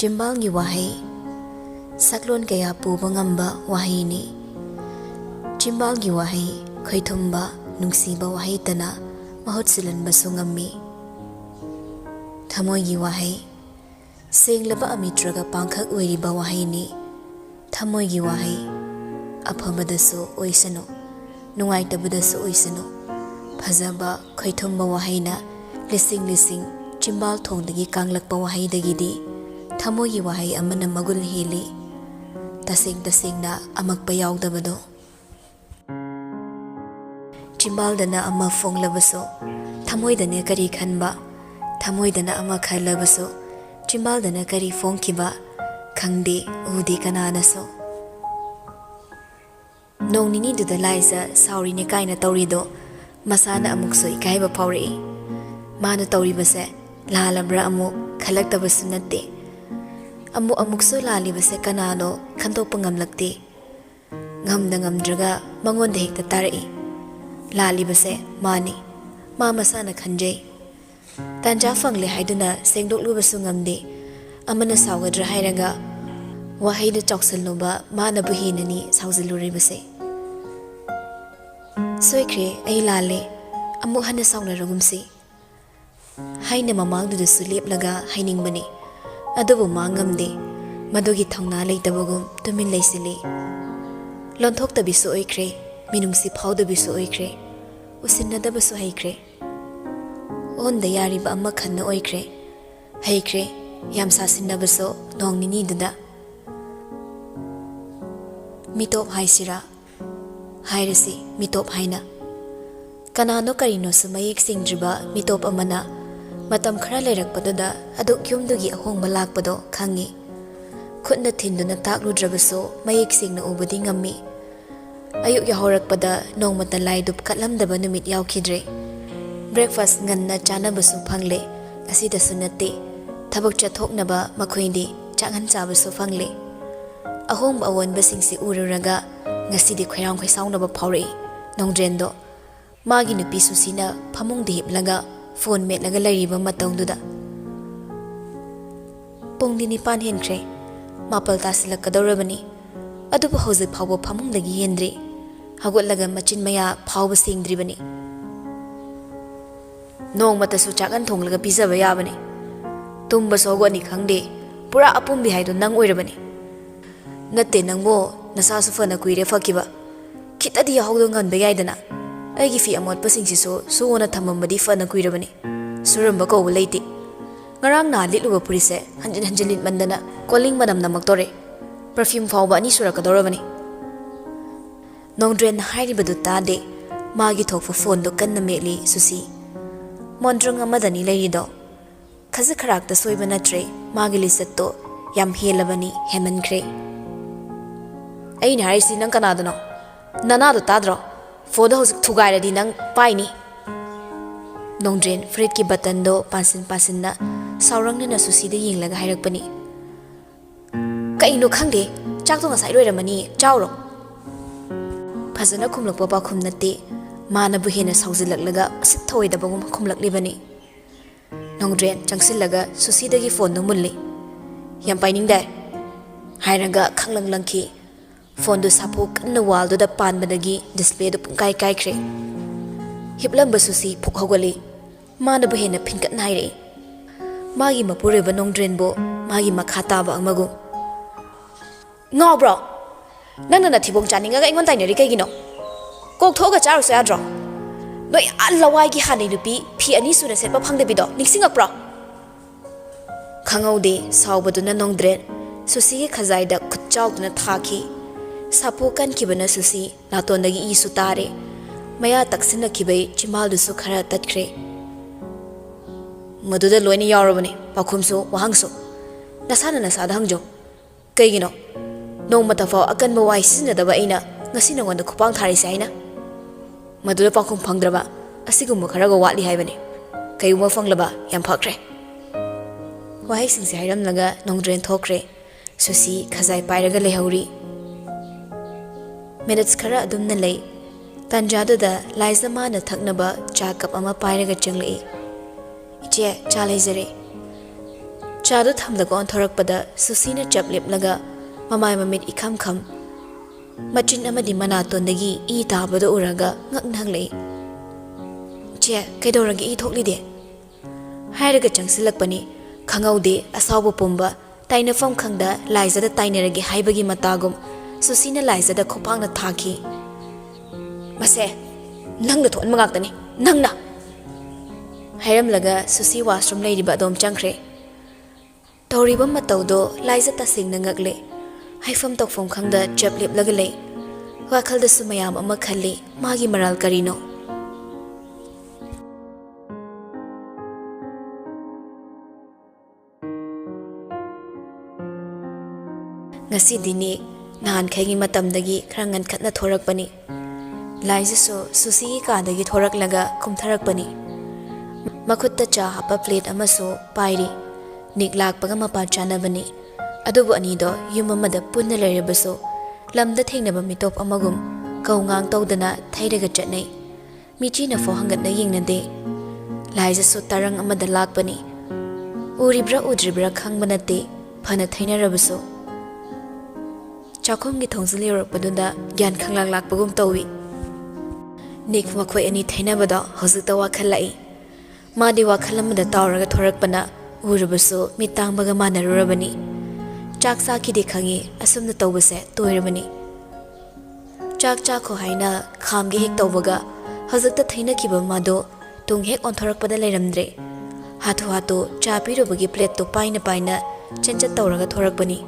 Chimbalgi wahai saklon kaya puba ngamba wahini. Chimbalgi wahai khoithumba nungsiba wahai tana mahut silanba su ngammi. Thamoygi wahai senglaba amitraga pangkhak oiriba wahini. Thamoygi wahai afabadasu oisano nungaitabadasu oisano phajaba khoithumba wahaina lising lising chimbal thongdagi kanglakpa wahaidagidi thamoygi wahai amana magul heli tasing tasingna amakpa yaudabado chimbaldana ama fonglabaso thamoydane kari khanba thamoydana ama khalabaso chimbaldana kari fongkiba khangde udi kananaso nong nini duda laisa sauri ne kaina tawrido masana amukso ikaiba phawri mana tawribase lalabra amu khalaktabasu natte amukso lalibase kanano khantopa ngamlakte ngamda ngamdraga mangonda hekta tarai lalibase mani ma masana khanjai tanja fangle haiduna sengdoklubasu ngamde amana sawadra hairaga wahaida choksalnoba mana buhinani sauziluribase soikre ai lale amu hana sauna ragumsi haina mamangdudasu leplaga hainingbani adubu mangamde madugi thongna leitabagum tumin leisili lonthoktabisu oikre minungsi phawdabisu oikre usinnadabasu haikre onda yariba amma khanna oikre haikre yam sasinnabasu nongnini duda mitop haisira hairasi mitop haina kanano karino sumayik singdriba mitop amana matam khara leirakpadada adu kyumdugi ahongba lakpado khangi khutna thinduna takludrabaso mayik singna ubadi ngammi ayuk yahorakpada nongmata laidup katlamdaba numit yaukidre breakfast nganna chanabasu phangle asida sunate thabak chathoknaba makhoindi changan chabasu phangle ahongba awonba singsi ururaga ngasidi khoirang khoisaunaba phawrei nongdrendo magi nupi susina phamungde hiplaga phone metlaga lairiba matongduda pongdini pan henkre mapal tasilakadorabani adubu hojik phawba phamungdagi hendri hagotlaga machin maya phawba singdribani nongmata su chakan thonglaga pizaba yabani tumba sogoni khangde pura apumbi haido nang oirabani natte nangbo nasasu fana kuire fakiba khitadi yahawdo nganbe yaidana aigi fi amot pasingsi so suona thamambadi fana kuirabani suramba ko leiti ngarang na litluba purise hanjin hanjilin mandana calling manam namaktore perfume fawba ani surakadorabani nongdren hairibadu tade magi thokfa phone do kanna meli susi mondrang amadani leirido khazi kharakta soiba natre magi lisatto yam helabani hemankhre aina harisi nang kanadano nanado tadro foda hojik thugairadi nang paini nongdren fred ki button do pansin na saurangna na susida yenglaga hairakpani kaino khangde chak to ngasai loiramani chawro phajana khumlakpa ba khumnate mana bu hena saujilaklaga asit thoidabagum khumlaklibani nongdren changsillaga susida gi phone no mulli yam paining dai hairaga khanglanglangki phone do sapu kanna wall do da panbadagi display do pungkai kai khre hiplamba susi phukhogoli mana bu hena phinkat naire magi mapure ba nongdren bo magi makhata ba amagu ngaw bro nang na thibong chaninga ga ingon taineri kai gino kok thoga charu sa dro noi allawai gi hanai nupi phi ani suna setpa phangde bido ningsingak bro khangaude sawbaduna nongdren susi gi khazai da khutchaw duna thaki sapu kan kibana susi natondagi isu tare maya taksina kibai chimal dusu khara tatkre maduda loini yarobani pakhumso wahangso nasana nasada hangjo kaigino nongmata faw akan ba wai sinadaba aina ngasi nangwanda khupang thari saina maduda pakhum phangdraba asigum kharaga watli haibani kayuma fanglaba yam phakre wahai singsi hairam laga nongdren thokre susi khazai pairaga lehauri minutes khara adumna lei tanjaduda laizama na thaknaba cha cup ama pairaga changlei iche cha leizare ꯆꯥꯗꯨ ꯊꯝꯂꯒ ꯑꯣꯟꯊꯣꯔꯛꯄꯗ ꯁꯨꯁꯤꯅ ꯆꯞ ꯂꯦꯞꯂꯒ ꯃꯃꯥꯏ ꯃꯃꯤꯠ ꯏꯈꯝ ꯈꯝ ꯃꯆꯤꯟ ꯑꯃꯗꯤ ꯃꯅꯥꯇꯣꯟꯗꯒꯤ E ꯇꯥꯕꯗ ꯎꯔꯒ ꯉꯛꯅ ꯍꯪꯂꯛꯏ꯫ ꯆꯦ ꯀꯩꯗꯧꯔꯒꯦ ꯏ ꯊꯣꯛꯂꯤꯗꯦ? ꯍꯥꯏꯔꯒ ꯆꯪꯁꯤꯜꯂꯛꯄꯅꯤ ꯈꯪꯍꯧꯗꯦ ꯑꯁꯥꯎꯕ ꯄꯨꯝꯕ ꯇꯥꯏꯅꯐꯝ ꯈꯪꯗ ꯂꯥꯏꯖꯗ ꯇꯥꯏꯅꯔꯒꯦ ꯍꯥꯏꯕꯒꯤ ꯃꯇꯥꯒꯨꯝ ꯁꯨꯁꯤꯅ ꯂꯥꯏꯖꯗ ꯈꯣꯡꯄꯥꯛꯅ ꯊꯥꯈꯤ꯫ ꯃꯁꯦ ꯅꯪꯅ ꯊꯣꯛꯍꯟꯕ ꯉꯥꯛꯇꯅꯤ ꯅꯪꯅ! ꯍꯥꯏꯔꯝꯂꯒ ꯁꯨꯁꯤ ꯋꯥꯁꯔꯨꯝ ꯂꯩꯔꯤꯕ ꯑꯗꯣꯝ ꯆꯪꯈ꯭ꯔꯦ꯫ ꯇꯧꯔꯤꯕ ꯃꯇꯧꯗꯣ ꯂꯥꯏꯖ ꯇꯁꯦꯡꯅ ꯉꯛꯂꯦ꯫ ꯍꯥꯏꯐꯝ ꯇꯧꯐꯝ ꯈꯪꯗ ꯆꯞ ꯂꯦꯞꯂꯒ ꯂꯩ꯫ ꯋꯥꯈꯜꯗꯁꯨ ꯃꯌꯥꯝ ꯑꯃ ꯈꯜꯂꯤ ꯃꯥꯒꯤ ꯃꯔꯥꯜ ꯀꯔꯤꯅꯣ? ꯉꯁꯤꯗꯤꯅꯤ ꯅꯍꯥꯟꯈꯩꯒꯤ ꯃꯇꯝꯗꯒꯤ ꯈꯔ ꯉꯟꯈꯠꯅ ꯊꯣꯔꯛꯄꯅꯤ꯫ ꯂꯥꯏꯖꯁꯨ ꯁꯨꯁꯤꯒꯤ ꯀꯥꯗꯒꯤ ꯊꯣꯔꯛꯂꯒ ꯀꯨꯝꯊꯔꯛꯄꯅꯤ꯫ ꯃꯈꯨꯠꯇ ꯆꯥ ꯍꯥꯞꯄ ꯄ꯭ꯂꯦꯠ ꯑꯃꯁꯨ ꯄꯥꯏꯔꯤ꯫ ꯅꯤꯛ ꯂꯥꯛꯄꯒ ꯃꯄꯥ ꯆꯥꯅꯕꯅꯤ꯫ ꯑꯗꯨꯕꯨ ꯑꯅꯤꯗꯣ ꯌꯨꯝ ꯑꯃꯗ ꯄꯨꯟꯅ ꯂꯩꯔꯕꯁꯨ ꯂꯝꯗ ꯊꯦꯡꯅꯕ ꯃꯤꯇꯣꯞ ꯑꯃꯒꯨꯝ ꯀꯧꯉꯥꯡ ꯇꯧꯗꯅ ꯊꯩꯔꯒ ꯆꯠꯅꯩ꯫ ꯃꯤꯆꯤꯅ ꯐꯥꯎ ꯍꯪꯒꯠꯅ ꯌꯦꯡꯅꯗꯦ꯫ ꯂꯥꯏꯖꯁꯨ ꯇꯔꯪ ꯑꯃꯗ ꯂꯥꯛꯄꯅꯤ꯫ ꯎꯔꯤꯕ꯭ꯔꯥ ꯎꯗ꯭ꯔꯤꯕ꯭ꯔꯥ ꯈꯪꯕ ꯅꯠꯇꯦ ꯐꯅ ꯊꯩꯅꯔꯕꯁꯨ꯫ ꯆꯥꯛꯈꯨꯝꯒꯤ ꯊꯣꯡꯖꯤꯜ ꯌꯧꯔꯛꯄꯗꯨꯗ ꯒ꯭ꯌꯥꯟ ꯈꯪꯂꯥꯛ ꯂꯥꯛꯄꯒꯨꯝ ꯇꯧꯏ꯫ ꯅꯤꯛ ꯃꯈꯣꯏ ꯑꯅꯤ ꯊꯩꯅꯕꯗꯣ ꯍꯧꯖꯤꯛꯇ ꯋꯥꯈꯜ ꯂꯥꯛꯏ꯫ ꯃꯥꯗꯤ ꯋꯥꯈꯜ ꯑꯃꯗ ꯇꯥꯎꯔꯒ ꯊꯣꯔꯛꯄꯅ ꯎꯔꯕꯁꯨ ꯃꯤꯠ ꯇꯥꯡꯕꯒ ꯃꯥꯟꯅꯔꯨꯔꯕꯅꯤ꯫ ꯆꯥꯛ ꯆꯥꯈꯤꯗꯦ ꯈꯪꯉꯤ ꯑꯁꯨꯝꯅ ꯇꯧꯕꯁꯦ ꯇꯣꯏꯔꯕꯅꯤ꯫ ꯆꯥꯛ ꯆꯥꯈꯣ ꯍꯥꯏꯅ ꯈꯥꯝꯒꯦ ꯍꯦꯛ ꯇꯧꯕꯒ ꯍꯧꯖꯤꯛꯇ ꯊꯩꯅꯈꯤꯕ ꯃꯥꯗꯣ ꯇꯨꯡ ꯍꯦꯛ ꯑꯣꯟꯊꯣꯔꯛꯄꯗ ꯂꯩꯔꯝꯗ꯭ꯔꯦ꯫ ꯍꯥꯊꯨ ꯍꯥꯊꯨ ꯆꯥ ꯄꯤꯔꯨꯕꯒꯤ ꯄ꯭ꯂꯦꯠꯇꯣ ꯄꯥꯏꯅ ꯄꯥꯏꯅ ꯆꯦꯟꯆꯠ ꯇꯧꯔꯒ ꯊꯣꯔꯛꯄꯅꯤ꯫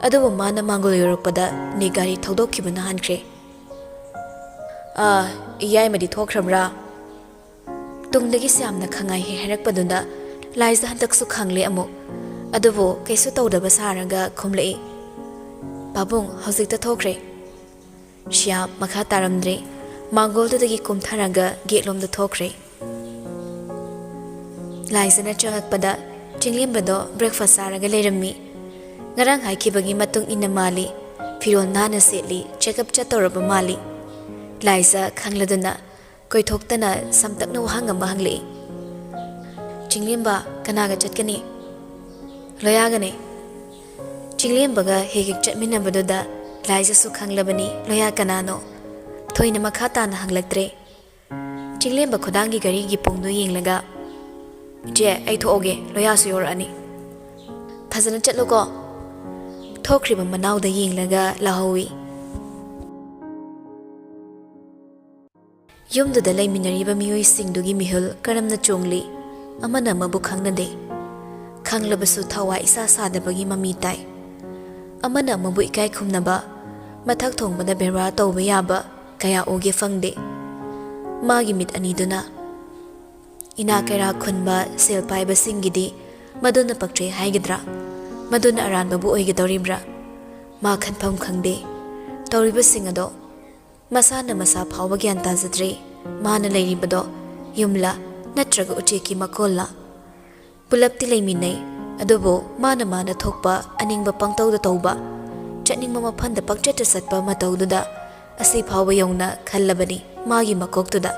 ꯑꯗꯨꯕꯨ ꯃꯥꯅ ꯃꯥꯡꯒꯣꯜ ꯌꯧꯔꯛꯄꯗ ꯅꯤꯛ ꯒꯥꯔꯤ ꯊꯧꯗꯣꯛꯈꯤꯕꯅ ꯍꯥꯟꯈ꯭ꯔꯦ꯫ ꯏꯌꯥꯏꯃꯗꯤ ꯊꯣꯛꯈ꯭ꯔꯕ꯭ꯔꯥ? ꯇꯨꯡꯗꯒꯤ ꯌꯥꯝꯅ ꯈꯪꯉꯥꯏ ꯍꯦꯛ ꯍꯥꯏꯔꯛꯄꯗꯨꯗ ꯂꯥꯏꯖ ꯍꯟꯗꯛꯁꯨ ꯈꯪꯂꯦ ꯑꯃꯨꯛ꯫ ꯑꯗꯨꯕꯨ ꯀꯩꯁꯨ ꯇꯧꯗꯕ ꯁꯥꯔꯒ ꯈꯨꯝꯂꯛꯏ꯫ ꯄꯥꯕꯨꯡ ꯍꯧꯖꯤꯛꯇ ꯊꯣꯛꯈ꯭ꯔꯦ꯫ ꯁ꯭ꯌꯥꯝ ꯃꯈꯥ ꯇꯥꯔꯝꯗ꯭ꯔꯦ꯫ ꯃꯥꯡꯒꯣꯜꯗꯨꯗꯒꯤ ꯀꯨꯝꯊꯔꯒ ꯒꯦꯠꯂꯣꯝꯗ ꯊꯣꯛꯈ꯭ꯔꯦ꯫ ꯂꯥꯏꯖꯅ ꯆꯪꯉꯛꯄꯗ ꯆꯤꯡꯂꯦꯝꯕꯗꯣ ꯕ꯭ꯔꯦꯛꯐꯥꯁ ꯆꯥꯔꯒ ꯂꯩꯔꯝꯃꯤ꯫ ꯉꯔꯥꯡ ꯍꯥꯏꯈꯤꯕꯒꯤ ꯃꯇꯨꯡ ꯏꯟꯅ ꯃꯥꯜꯂꯤ꯫ ꯐꯤꯔꯣꯜ ꯅꯥꯟꯅ ꯁꯦꯠꯂꯤ ꯆꯦꯀꯞ ꯆꯠꯇꯧꯔꯕ ꯃꯥꯜꯂꯤ꯫ ꯂꯥꯏꯖ ꯈꯪꯂꯗꯨꯅ ꯀꯣꯏꯊꯣꯛꯇꯅ ꯁꯝꯇꯛꯅ ꯋꯥꯍꯪ ꯑꯃ ꯍꯪꯂꯛꯏ꯫ ꯆꯤꯡꯂꯦꯝꯕ ꯀꯅꯥꯒ ꯆꯠꯀꯅꯤ? ꯂꯣꯌꯥꯒꯅꯦ꯫ ꯆꯤꯡꯂꯦꯝꯕꯒ ꯍꯦꯛ ꯍꯦꯛ ꯆꯠꯃꯤꯟꯅꯕꯗꯨꯗ ꯂꯥꯏꯖꯁꯨ ꯈꯪꯂꯕꯅꯤ ꯂꯣꯌꯥ ꯀꯅꯥꯅꯣ꯫ ꯊꯣꯏꯅ ꯃꯈꯥ ꯇꯥꯅ ꯍꯪꯂꯛꯇ꯭ꯔꯦ꯫ ꯆꯤꯡꯂꯦꯝꯕ ꯈꯨꯗꯥꯡꯒꯤ ꯘꯔꯤꯒꯤ ꯄꯨꯡꯗꯣ ꯌꯦꯡꯂꯒ ꯏꯆꯦ ꯑꯩ ꯊꯣꯛꯑꯒꯦ ꯂꯣꯌꯥꯁꯨ ꯌꯧꯔꯛꯑꯅꯤ꯫ ꯐꯖꯅ ꯆꯠꯂꯨꯀꯣ꯫ ꯊꯣꯛꯈ꯭ꯔꯤꯕ ꯃꯅꯥꯎꯗ ꯌꯦꯡꯂꯒ ꯂꯥꯍꯧꯏ꯫ ꯌꯨꯝꯗꯨꯗ ꯂꯩꯃꯤꯟꯅꯔꯤꯕ ꯃꯤꯑꯣꯏꯁꯤꯡꯗꯨꯒꯤ ꯃꯤꯍꯨꯜ ꯀꯔꯝꯅ ꯆꯣꯡꯂꯤ ꯑꯃꯅ ꯑꯃꯕꯨ ꯈꯪꯅꯗꯦ꯫ ꯈꯪꯂꯕꯁꯨ ꯊꯋꯥꯏ ꯏꯁꯥ ꯁꯥꯗꯕꯒꯤ ꯃꯃꯤ ꯇꯥꯏ꯫ ꯑꯃꯅ ꯑꯃꯕꯨ ꯏꯀꯥꯏ ꯈꯨꯝꯅꯕ ꯃꯊꯛ ꯊꯣꯡꯕꯗ ꯕꯦꯕꯥꯔ ꯇꯧꯕ ꯌꯥꯕ ꯀꯌꯥ ꯎꯒꯦ ꯐꯪꯗꯦ꯫ ꯃꯥꯒꯤ ꯃꯤꯠ ꯑꯅꯤꯗꯨꯅ ꯏꯅꯥ ꯀꯩꯔꯥꯛ ꯈꯨꯟꯕ ꯁꯦꯜ ꯄꯥꯏꯕꯁꯤꯡꯒꯤꯗꯤ ꯃꯗꯨꯅ ꯄꯛꯆꯩ ꯍꯥꯏꯒꯗ꯭ꯔꯥ? ꯃꯗꯨꯅ ꯑꯔꯥꯟꯕꯕꯨ ꯑꯣꯏꯒꯗꯧꯔꯤꯕ꯭ꯔꯥ? ꯃꯥ ꯈꯟꯐꯝ ꯈꯪꯗꯦ꯫ ꯇꯧꯔꯤꯕꯁꯤꯡ ꯑꯗꯣ ꯃꯁꯥꯅ ꯃꯁꯥ ꯐꯥꯎꯕ ꯒ꯭ꯌꯥꯟ ꯇꯥꯖꯗ꯭ꯔꯦ꯫ ꯃꯥꯅ ꯂꯩꯔꯤꯕꯗꯣ ꯌꯨꯝꯂꯥ ꯅꯠꯇ꯭ꯔꯒ ꯎꯆꯦꯛꯀꯤ ꯃꯀꯣꯜꯂꯥ? ꯄꯨꯂꯞꯇꯤ ꯂꯩꯃꯤꯟꯅꯩ ꯑꯗꯨꯕꯨ ꯃꯥꯅ ꯃꯥꯅ ꯊꯣꯛꯄ ꯑꯅꯤꯡꯕ ꯄꯪꯇꯧꯗ ꯇꯧꯕ ꯆꯠꯅꯤꯡꯕ ꯃꯐꯝꯗ ꯄꯪꯆꯠꯇ ꯆꯠꯄ ꯃꯇꯧꯗꯨꯗ ꯑꯁꯤ ꯐꯥꯎꯕ ꯌꯧꯅ ꯈꯜꯂꯕꯅꯤ ꯃꯥꯒꯤ ꯃꯀꯣꯛꯇꯨꯗ꯫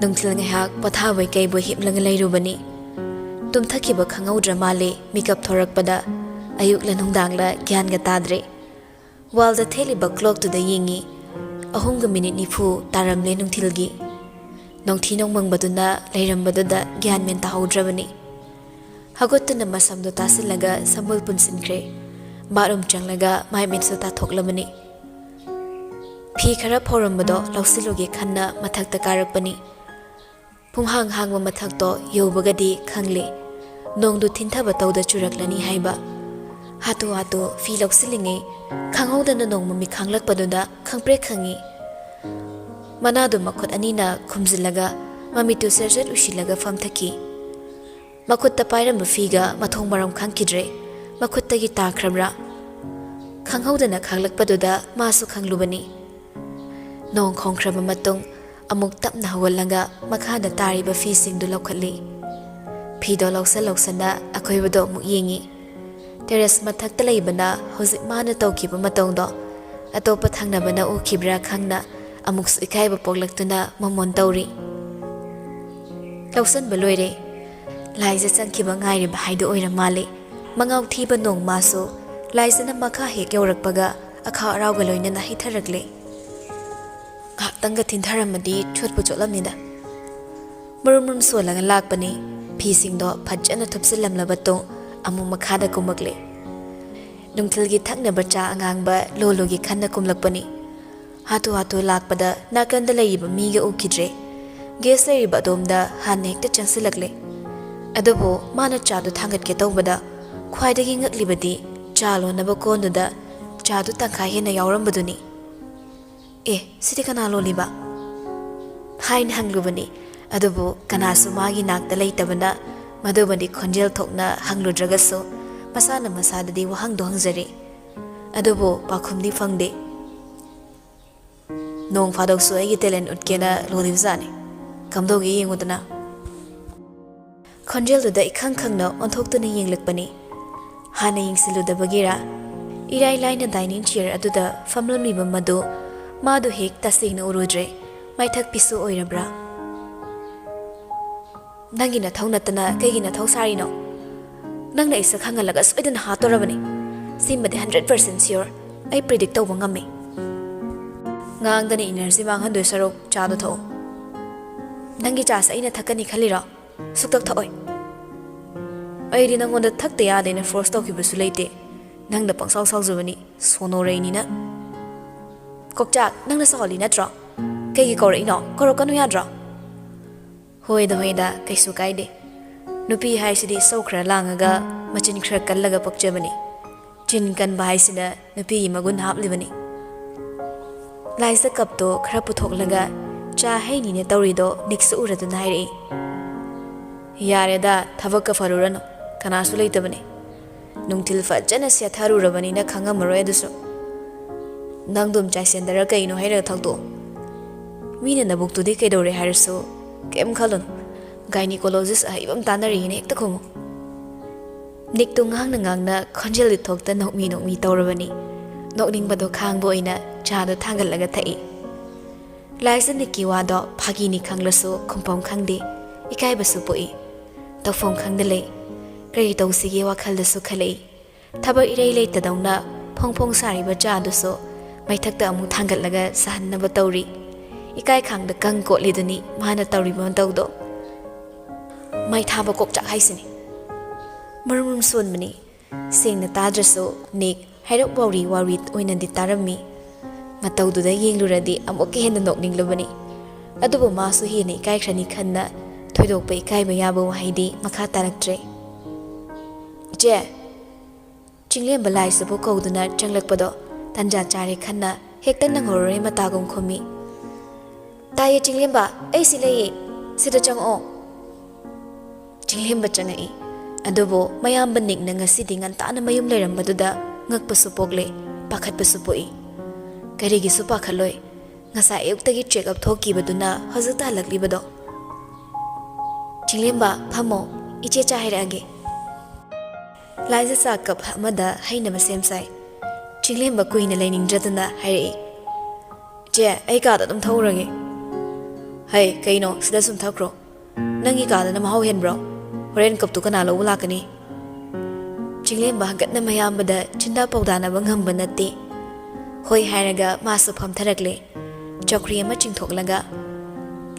ꯅꯨꯡꯊꯤꯜ ꯉꯥꯏꯍꯥꯛ ꯄꯣꯊꯥꯕꯣꯏ ꯀꯩꯕꯣꯏ ꯍꯤꯞꯂꯒ ꯂꯩꯔꯨꯕꯅꯤ꯫ ꯇꯨꯝꯊꯈꯤꯕ ꯈꯪꯍꯧꯗ꯭ꯔ ꯃꯥꯜꯂꯦ ꯃꯤꯀꯞ ꯊꯣꯔꯛꯄꯗ ꯑꯌꯨꯛꯂ ꯅꯨꯡꯗꯥꯡꯂ ꯒ꯭ꯌꯥꯟꯒ ꯇꯥꯗ꯭ꯔꯦ꯫ ꯋꯥꯜꯗ ꯊꯦꯠꯂꯤꯕ ꯀ꯭ꯂꯣꯛꯇꯨꯗ ꯌꯦꯡꯉꯤ꯫ 3:40 ꯇꯥꯔꯝꯂꯦ ꯅꯨꯡꯊꯤꯜꯒꯤ꯫ ꯅꯣꯡꯊꯤ ꯅꯣꯡꯃꯪꯕꯗꯨꯅ ꯂꯩꯔꯝꯕꯗꯨꯗ ꯒ꯭ꯌꯥꯟ ꯃꯦꯟ ꯇꯥꯍꯧꯗ꯭ꯔꯕꯅꯤ꯫ ꯍꯧꯒꯠꯇꯨꯅ ꯃꯁꯝꯗꯣ ꯇꯥꯁꯤꯜꯂꯒ ꯁꯝꯕꯨꯜ ꯄꯨꯟꯁꯤꯟꯈ꯭ꯔꯦ꯫ ꯕꯥꯠꯔꯨꯝ ꯆꯪꯂꯒ ꯃꯥꯏ ꯃꯤꯠꯁꯨ ꯇꯥꯊꯣꯛꯂꯕꯅꯤ꯫ ꯐꯤ ꯈꯔ ꯐꯧꯔꯝꯕꯗꯣ ꯂꯧꯁꯤꯜꯂꯨꯒꯦ ꯈꯟꯅ ꯃꯊꯛꯇ ꯀꯥꯔꯛꯄꯅꯤ꯫ ꯄꯨꯡꯍꯥꯡ ꯍꯥꯡꯕ ꯃꯊꯛꯇꯣ ꯌꯧꯕꯒꯗꯤ ꯈꯪꯂꯦ ꯅꯣꯡꯗꯨ ꯊꯤꯟꯊꯕ ꯇꯧꯗ ꯆꯨꯔꯛꯂꯅꯤ ꯍꯥꯏꯕ꯫ ꯍꯥꯊꯨ ꯍꯥꯊꯨ ꯐꯤ ꯂꯧꯁꯤꯜꯂꯤꯉꯩ ꯈꯪꯍꯧꯗꯅ ꯅꯣꯡꯃꯃꯤ ꯈꯥꯡꯂꯛꯄꯗꯨꯗ ꯈꯪꯄ꯭ꯔꯦꯛ ꯈꯪꯉꯤ꯫ ꯃꯅꯥꯗꯨ ꯃꯈꯨꯠ ꯑꯅꯤꯅ ꯈꯨꯝꯖꯤꯜꯂꯒ ꯃꯃꯤꯠꯇꯨ ꯁꯔꯖꯠ ꯎꯏꯁꯤꯜꯂꯒ ꯐꯝꯊꯈꯤ꯫ ꯃꯈꯨꯠꯇ ꯄꯥꯏꯔꯝꯕ ꯐꯤꯒ ꯃꯊꯣꯡ ꯃꯔꯝ ꯈꯪꯈꯤꯗ꯭ꯔꯦ꯫ ꯃꯈꯨꯠꯇꯒꯤ ꯇꯥꯈ꯭ꯔꯕ꯭ꯔꯥ? ꯈꯪꯍꯧꯗꯅ ꯈꯥꯡꯂꯛꯄꯗꯨꯗ ꯃꯥꯁꯨ ꯈꯪꯂꯨꯕꯅꯤ꯫ ꯅꯣꯡ ꯈꯣꯡꯈ꯭ꯔꯕ ꯃꯇꯨꯡ ꯑꯃꯨꯛ ꯇꯞꯅ ꯍꯧꯒꯠꯂꯒ ꯃꯈꯥꯗ ꯇꯥꯔꯤꯕ ꯐꯤꯁꯤꯡꯗꯨ ꯂꯧꯈꯠꯂꯤ꯫ ꯐꯤꯗꯣ ꯂꯧꯁꯜ ꯂꯧꯁꯟꯅ ꯑꯀꯣꯏꯕꯗꯣ ꯑꯃꯨꯛ ꯌꯦꯡꯉꯤ꯫ ꯇꯦꯔꯦꯁ ꯃꯊꯛꯇ ꯂꯩꯕꯅ ꯍꯧꯖꯤꯛ ꯃꯥꯅ ꯇꯧꯈꯤꯕ ꯃꯇꯧꯗꯣ ꯑꯇꯣꯞꯄ ꯊꯪꯅꯕꯅ ꯎꯈꯤꯕ꯭ꯔꯥ ꯈꯪꯅ ꯑꯃꯨꯛꯁꯨ ꯏꯀꯥꯏꯕ ꯄꯣꯛꯂꯛꯇꯨꯅ ꯃꯃꯣꯟ ꯇꯧꯔꯤ꯫ ꯂꯧꯁꯟꯕ ꯂꯣꯏꯔꯦ꯫ ꯂꯥꯏꯖ ꯆꯪꯈꯤꯕ ꯉꯥꯏꯔꯤꯕ ꯍꯥꯏꯗꯨ ꯑꯣꯏꯔ ꯃꯥꯜꯂꯤ꯫ ꯃꯉꯥꯎ ꯊꯤꯕ ꯅꯣꯡꯃꯥꯁꯨ ꯂꯥꯏꯖꯅ ꯃꯈꯥ ꯍꯦꯛ ꯌꯧꯔꯛꯄꯒ ꯑꯈꯥ ꯑꯔꯥꯎꯒ ꯂꯣꯏꯅꯅ ꯍꯩꯊꯔꯛꯂꯦ꯫ ꯉꯥꯏꯍꯥꯛꯇꯪꯒ ꯊꯤꯟꯊꯔꯝꯃꯗꯤ ꯆꯣꯠꯄꯨ ꯆꯣꯠꯂꯝꯅꯤꯗ꯫ ꯃꯔꯨꯝ ꯃꯔꯨꯝ ꯁꯣꯜꯂꯒ ꯂꯥꯛꯄꯅꯤ꯫ ꯐꯤꯁꯤꯡꯗꯣ ꯐꯖꯅ ꯊꯨꯞꯆꯤꯜꯂꯝꯂꯕ ꯇꯨꯡ ꯑꯃꯨꯛ ꯃꯈꯥꯗ ꯀꯨꯝꯃꯛꯂꯦ꯫ ꯅꯨꯡꯊꯤꯜꯒꯤ ꯊꯛꯅꯕ ꯆꯥ ꯑꯉꯥꯡꯕ ꯂꯣꯂꯣꯒꯤ ꯈꯟꯅ ꯀꯨꯝꯂꯛꯄꯅꯤ꯫ ꯍꯥꯊꯨ ꯍꯥꯊꯨ ꯂꯥꯛꯄꯗ ꯅꯥꯀꯟꯗ ꯂꯩꯔꯤꯕ ꯃꯤꯒ ꯎꯈꯤꯗ꯭ꯔꯦ꯫ ꯒꯦꯁ ꯂꯩꯔꯤꯕ ꯑꯗꯣꯝꯗ ꯍꯥꯟꯅ ꯍꯦꯛꯇ ꯆꯪꯁꯤꯜꯂꯛꯂꯦ꯫ ꯑꯗꯨꯕꯨ ꯃꯥꯅ ꯆꯥꯗꯨ ꯊꯥꯡꯒꯠꯀꯦ ꯇꯧꯕꯗ ꯈ꯭ꯋꯥꯏꯗꯒꯤ ꯉꯛꯂꯤꯕꯗꯤ ꯆꯥ ꯂꯣꯟꯅꯕ ꯀꯣꯟꯗꯨꯗ ꯆꯥꯗꯨ ꯇꯪꯈꯥꯏ ꯍꯦꯟꯅ ꯌꯥꯎꯔꯝꯕꯗꯨꯅꯤ꯫ "ꯑꯦ, ꯁꯤꯗꯤ ꯀꯅꯥ ꯂꯣꯜꯂꯤꯕ?" ꯍꯥꯏꯅ ꯍꯪꯂꯨꯕꯅꯤ꯫ ꯑꯗꯨꯕꯨ ꯀꯅꯥꯁꯨ ꯃꯥꯒꯤ ꯅꯥꯛꯇ ꯂꯩꯇꯕꯅ ꯃꯗꯨꯕꯨꯗꯤ ꯈꯣꯟꯖꯦꯜ ꯊꯣꯛꯅ ꯍꯪꯂꯨꯗ꯭ꯔꯒꯁꯨ ꯃꯁꯥꯅ ꯃꯁꯥꯗꯗꯤ ꯋꯥꯍꯪꯗꯣ ꯍꯪꯖꯔꯤ꯫ ꯑꯗꯨꯕꯨ ꯄꯥꯎꯈꯨꯝꯗꯤ ꯐꯪꯗꯦ꯫ "ꯅꯣꯡ ꯐꯥꯗꯣꯛꯁꯨ ꯑꯩꯒꯤ ꯇꯦꯂꯦꯟ ꯎꯠꯀꯦꯅ ꯂꯣꯜꯂꯤꯕꯖꯥꯠꯅꯤ. ꯀꯝꯗꯧꯒꯦ ꯌꯦꯡꯉꯨꯗꯅ." ꯈꯣꯟꯖꯦꯜꯗꯨꯗ ꯏꯈꯪ ꯈꯪꯅ ꯑꯣꯟꯊꯣꯛꯇꯨꯅ ꯌꯦꯡꯂꯛꯄꯅꯤ꯫ ꯍꯥꯟꯅ ꯌꯦꯡꯁꯤꯜꯂꯨꯗꯕꯒꯤꯔꯥ ꯏꯔꯥꯏ ꯂꯥꯏꯅ ꯗꯥꯏꯅꯤꯡ ꯆꯤꯌꯔ ꯑꯗꯨꯗ ꯐꯝꯂꯝꯂꯤꯕ ꯃꯗꯨ ꯃꯥꯗꯨ ꯍꯦꯛ ꯇꯁꯦꯡꯅ ꯎꯔꯨꯗ꯭ꯔꯦ꯫ ꯃꯥꯏꯊꯛꯄꯤꯁꯨ ꯑꯣꯏꯔꯕ꯭ꯔꯥ? "ꯅꯪꯒꯤ ꯅꯊꯧ ꯅꯠꯇꯅ ꯀꯩꯒꯤ ꯅꯊꯧ ꯁꯥꯔꯤꯅꯣ? ꯅꯪꯅ ꯑꯩ ꯁꯛ ꯈꯪꯍꯜꯂꯒ ꯁꯣꯏꯗꯅ ꯍꯥꯠꯇꯣꯔꯕꯅꯤ. ꯁꯤꯃꯗꯤ 100% ꯁꯤꯌꯣꯔ. ꯑꯩ ꯄ꯭ꯔꯤꯗꯤꯛ ꯇꯧꯕ ꯉꯝꯃꯤ." "ꯉꯥꯡꯗꯅ ꯏꯅꯔꯖꯤ ꯃꯥꯡꯍꯟꯗꯣꯏ ꯁꯔꯨꯛ ꯆꯥꯗꯣ ꯊꯛꯑꯣ." "ꯅꯪꯒꯤ ꯆꯥꯁꯦ ꯑꯩꯅ ꯊꯛꯀꯅꯤ ꯈꯜꯂꯤꯔꯣ? ꯁꯨꯛꯊꯛ ꯊꯛꯑꯣꯏ." "ꯑꯩꯗꯤ ꯅꯪꯉꯣꯟꯗ ꯊꯛꯇ ꯌꯥꯗꯦꯅ ꯐꯣꯔꯁ ꯇꯧꯈꯤꯕꯁꯨ ꯂꯩꯇꯦ. ꯅꯪꯅ ꯄꯪꯁꯥꯎ ꯁꯥꯎꯖꯕꯅꯤ, ꯁꯣꯅꯣꯔꯩꯅꯤꯅ." "ꯀꯣꯛꯆꯥꯛ, ꯅꯪꯅ ꯁꯥꯎꯍꯜꯂꯤ ꯅꯠꯇ꯭ꯔꯣ? ꯀꯩꯒꯤ ꯀꯧꯔꯛꯏꯅꯣ? ꯀꯧꯔꯛꯀꯅꯨ ꯌꯥꯗ꯭ꯔꯣ?" "ꯍꯣꯏꯗ ꯀꯩꯁꯨ ꯀꯥꯏꯗꯦ. ꯅꯨꯄꯤ ꯍꯥꯏꯁꯤꯗꯤ ꯏꯁꯧ ꯈꯔ ꯂꯥꯡꯉꯒ ꯃꯆꯤꯟ ꯈꯔ ꯀꯜꯂꯒ ꯄꯛꯆꯕꯅꯤ. ꯆꯤꯟ ꯀꯟꯕ ꯍꯥꯏꯁꯤꯅ ꯅꯨꯄꯤꯒꯤ ꯃꯒꯨꯟ ꯍꯥꯞꯂꯤꯕꯅꯤ." ꯂꯥꯏꯖ ꯀꯞꯇꯣ ꯈꯔ ꯄꯨꯊꯣꯛꯂꯒ ꯆꯥ ꯍꯩꯅꯤꯅ ꯇꯧꯔꯤꯗꯣ ꯅꯤꯛꯁꯨ ꯎꯔꯗꯨꯅ ꯍꯥꯏꯔꯛꯏ꯫ "ꯌꯥꯔꯦꯗ, ꯊꯕꯛꯀ ꯐꯔꯨꯔꯅꯨ. ꯀꯅꯥꯁꯨ ꯂꯩꯇꯕꯅꯤ. ꯅꯨꯡꯊꯤꯜ ꯐꯖꯅ ꯁꯦꯠꯊꯔꯨꯔꯕꯅꯤꯅ ꯈꯪꯉꯝꯃꯔꯣꯏ ꯑꯗꯨꯁꯨ. ꯅꯪꯗꯨꯝ ꯆꯥꯏꯁꯦꯟꯗꯔ ꯀꯩꯅꯣ ꯍꯩꯔꯒ ꯊꯛꯇꯣꯛꯑꯣ. ꯃꯤꯅ ꯅꯕꯨꯛꯇꯨꯗꯤ ꯀꯩꯗꯧꯔꯦ ꯍꯥꯏꯔꯁꯨ ꯀꯩꯝ ꯈꯜꯂꯨꯅꯨ. ꯒꯥꯏꯅꯤꯀꯣꯂꯣꯖꯤꯁ ꯑꯍꯩꯕ ꯑꯃ ꯇꯥꯟꯅꯔꯤꯅ ꯍꯦꯛꯇ ꯈꯨꯝꯃꯨ." ꯅꯤꯛꯇꯨ ꯉꯥꯡꯅ ꯈꯣꯟꯖꯦꯜꯗꯤ ꯊꯣꯛꯇ ꯅꯣꯛꯃꯤ ꯇꯧꯔꯕꯅꯤ꯫ ꯅꯣꯛꯅꯤꯡꯕꯗꯣ ꯈꯥꯡꯕ ꯑꯣꯏꯅ ꯆꯥꯗꯣ ꯊꯥꯡꯒꯠꯂꯒ ꯊꯛꯏ꯫ ꯂꯥꯏꯖ ꯅꯤꯛꯀꯤ ꯋꯥꯗꯣ ꯐꯥꯒꯤꯅꯤ ꯈꯪꯂꯁꯨ ꯈꯨꯝꯐꯝ ꯈꯪꯗꯦ, ꯏꯀꯥꯏꯕꯁꯨ ꯄꯣꯛꯏ, ꯇꯧꯐꯝ ꯈꯪꯗ ꯂꯩ꯫ ꯀꯔꯤ ꯇꯧꯁꯤꯒꯦ ꯋꯥꯈꯜꯗꯁꯨ ꯈꯜꯂꯛꯏ꯫ ꯊꯕꯛ ꯏꯔꯩ ꯂꯩꯇꯗꯧꯅ ꯐꯣꯡ ꯐꯣꯡ ꯁꯥꯔꯤꯕ ꯆꯥꯗꯨꯁꯨ ꯃꯩꯊꯛꯇ ꯑꯃꯨꯛ ꯊꯥꯡꯒꯠꯂꯒ ꯁꯥꯍꯟꯅꯕ ꯇꯧꯔꯤ꯫ ꯏꯀꯥꯏ ꯈꯥꯡꯗ ꯀꯪ ꯀꯣꯠꯂꯤꯗꯨꯅꯤ ꯃꯥꯅ ꯇꯧꯔꯤꯕ ꯃꯇꯧꯗꯣ꯫ ꯃꯩ ꯊꯥꯕ ꯀꯣꯛꯆꯥꯛ ꯍꯥꯏꯁꯤꯅꯤ꯫ ꯃꯔꯨꯝ ꯃꯔꯨꯝ ꯁꯣꯟꯕꯅꯤ꯫ ꯁꯦꯡꯅ ꯇꯥꯗ꯭ꯔꯁꯨ ꯅꯤꯛ ꯍꯥꯏꯔꯞ ꯋꯥꯎꯔꯤ ꯑꯣꯏꯅꯗꯤ ꯇꯥꯔꯝꯃꯤ꯫ ꯃꯇꯧꯗꯨꯗ ꯌꯦꯡꯂꯨꯔꯗꯤ ꯑꯃꯨꯛꯀ ꯍꯦꯟꯅ ꯅꯣꯛꯅꯤꯡꯂꯕꯅꯤ꯫ ꯑꯗꯨꯕꯨ ꯃꯥꯁꯨ ꯍꯦꯟꯅ ꯏꯀꯥꯏꯈ꯭ꯔꯅꯤ ꯈꯟꯅ ꯊꯣꯏꯗꯣꯛꯄ ꯏꯀꯥꯏꯕ ꯌꯥꯕ ꯋꯥꯍꯩꯗꯤ ꯃꯈꯥ ꯇꯥꯔꯛꯇ꯭ꯔꯦ꯫ "ꯏꯆꯦ!" ꯆꯤꯡꯂꯦꯝꯕ ꯂꯥꯏꯖꯕꯨ ꯀꯧꯗꯨꯅ ꯆꯪꯂꯛꯄꯗꯣ ꯇꯟꯖꯥ ꯆꯥꯔꯦ ꯈꯟꯅ ꯍꯦꯛꯇ ꯅꯪꯍꯧꯔꯔꯣꯏ ꯃꯇꯥꯒꯨꯝ ꯈꯨꯝꯃꯤ꯫ "ꯇꯥꯏꯌꯦ ꯆꯤꯡꯂꯦꯝꯕ, ꯑꯩ ꯁꯤ ꯂꯩꯌꯦ. ꯁꯤꯗ ꯆꯪꯉꯛꯑꯣ." ꯆꯤꯡꯂꯦꯝꯕ ꯆꯪꯉꯛꯏ꯫ ꯑꯗꯨꯕꯨ ꯃꯌꯥꯝꯕ ꯅꯤꯛꯅ ꯉꯁꯤꯗꯤ ꯉꯟꯇꯥꯅ ꯃꯌꯨꯝ ꯂꯩꯔꯝꯕꯗꯨꯗ ꯉꯛꯄꯁꯨ ꯄꯣꯛꯂꯦ, ꯄꯥꯈꯠꯄꯁꯨ ꯄꯣꯛꯏ꯫ ꯀꯔꯤꯒꯤꯁꯨ ꯄꯥꯈꯠꯂꯣꯏ? ꯉꯁꯥꯏ ꯑꯌꯨꯛꯇꯒꯤ ꯆꯦꯛꯑꯞ ꯊꯣꯛꯈꯤꯕꯗꯨꯅ ꯍꯧꯖꯤꯛꯇ ꯍꯜꯂꯛꯂꯤꯕꯗꯣ꯫ "ꯆꯤꯡꯂꯦꯝꯕ, ꯐꯝꯃꯣ. ꯏꯆꯦ ꯆꯥ ꯍꯩꯔꯛꯑꯒꯦ." ꯂꯥꯏꯖ ꯆꯥ ꯀꯞ ꯑꯃꯗ ꯍꯩꯅꯕ ꯁꯦꯝ ꯁꯥꯏ꯫ ꯆꯤꯡꯂꯦꯝꯕ ꯀꯨꯏꯅ ꯂꯩꯅꯤꯡꯗ꯭ꯔꯗꯨꯅ ꯍꯥꯏꯔꯛꯏ꯫ "ꯏꯆꯦ, ꯑꯩ ꯀꯥꯗ ꯑꯗꯨꯝ ꯊꯛꯎꯔꯒꯦ." "ꯍꯩ, ꯀꯩꯅꯣ, ꯁꯤꯗ ꯁꯨꯝ ꯊꯛꯈ꯭ꯔꯣ. ꯅꯪꯒꯤ ꯀꯥꯗꯅ ꯃꯍꯥꯎ ꯍꯦꯟꯕ꯭ꯔꯣ? ꯍꯣꯔꯦꯟ ꯀꯞꯇꯨ ꯀꯅꯥ ꯂꯧꯕ ꯂꯥꯛꯀꯅꯤ?" ꯆꯤꯡꯂꯦꯝꯕ ꯍꯪꯒꯠꯅ ꯃꯌꯥꯝꯕꯗ ꯆꯤꯟꯗꯥ ꯄꯥꯎꯗꯥꯅꯕ ꯉꯝꯕ ꯅꯠꯇꯦ꯫ ꯍꯣꯏ ꯍꯥꯏꯔꯒ ꯃꯥꯁꯨ ꯐꯝꯊꯔꯛꯂꯦ, ꯆꯧꯀ꯭ꯔꯤ ꯑꯃ ꯆꯤꯡꯊꯣꯛꯂꯒ꯫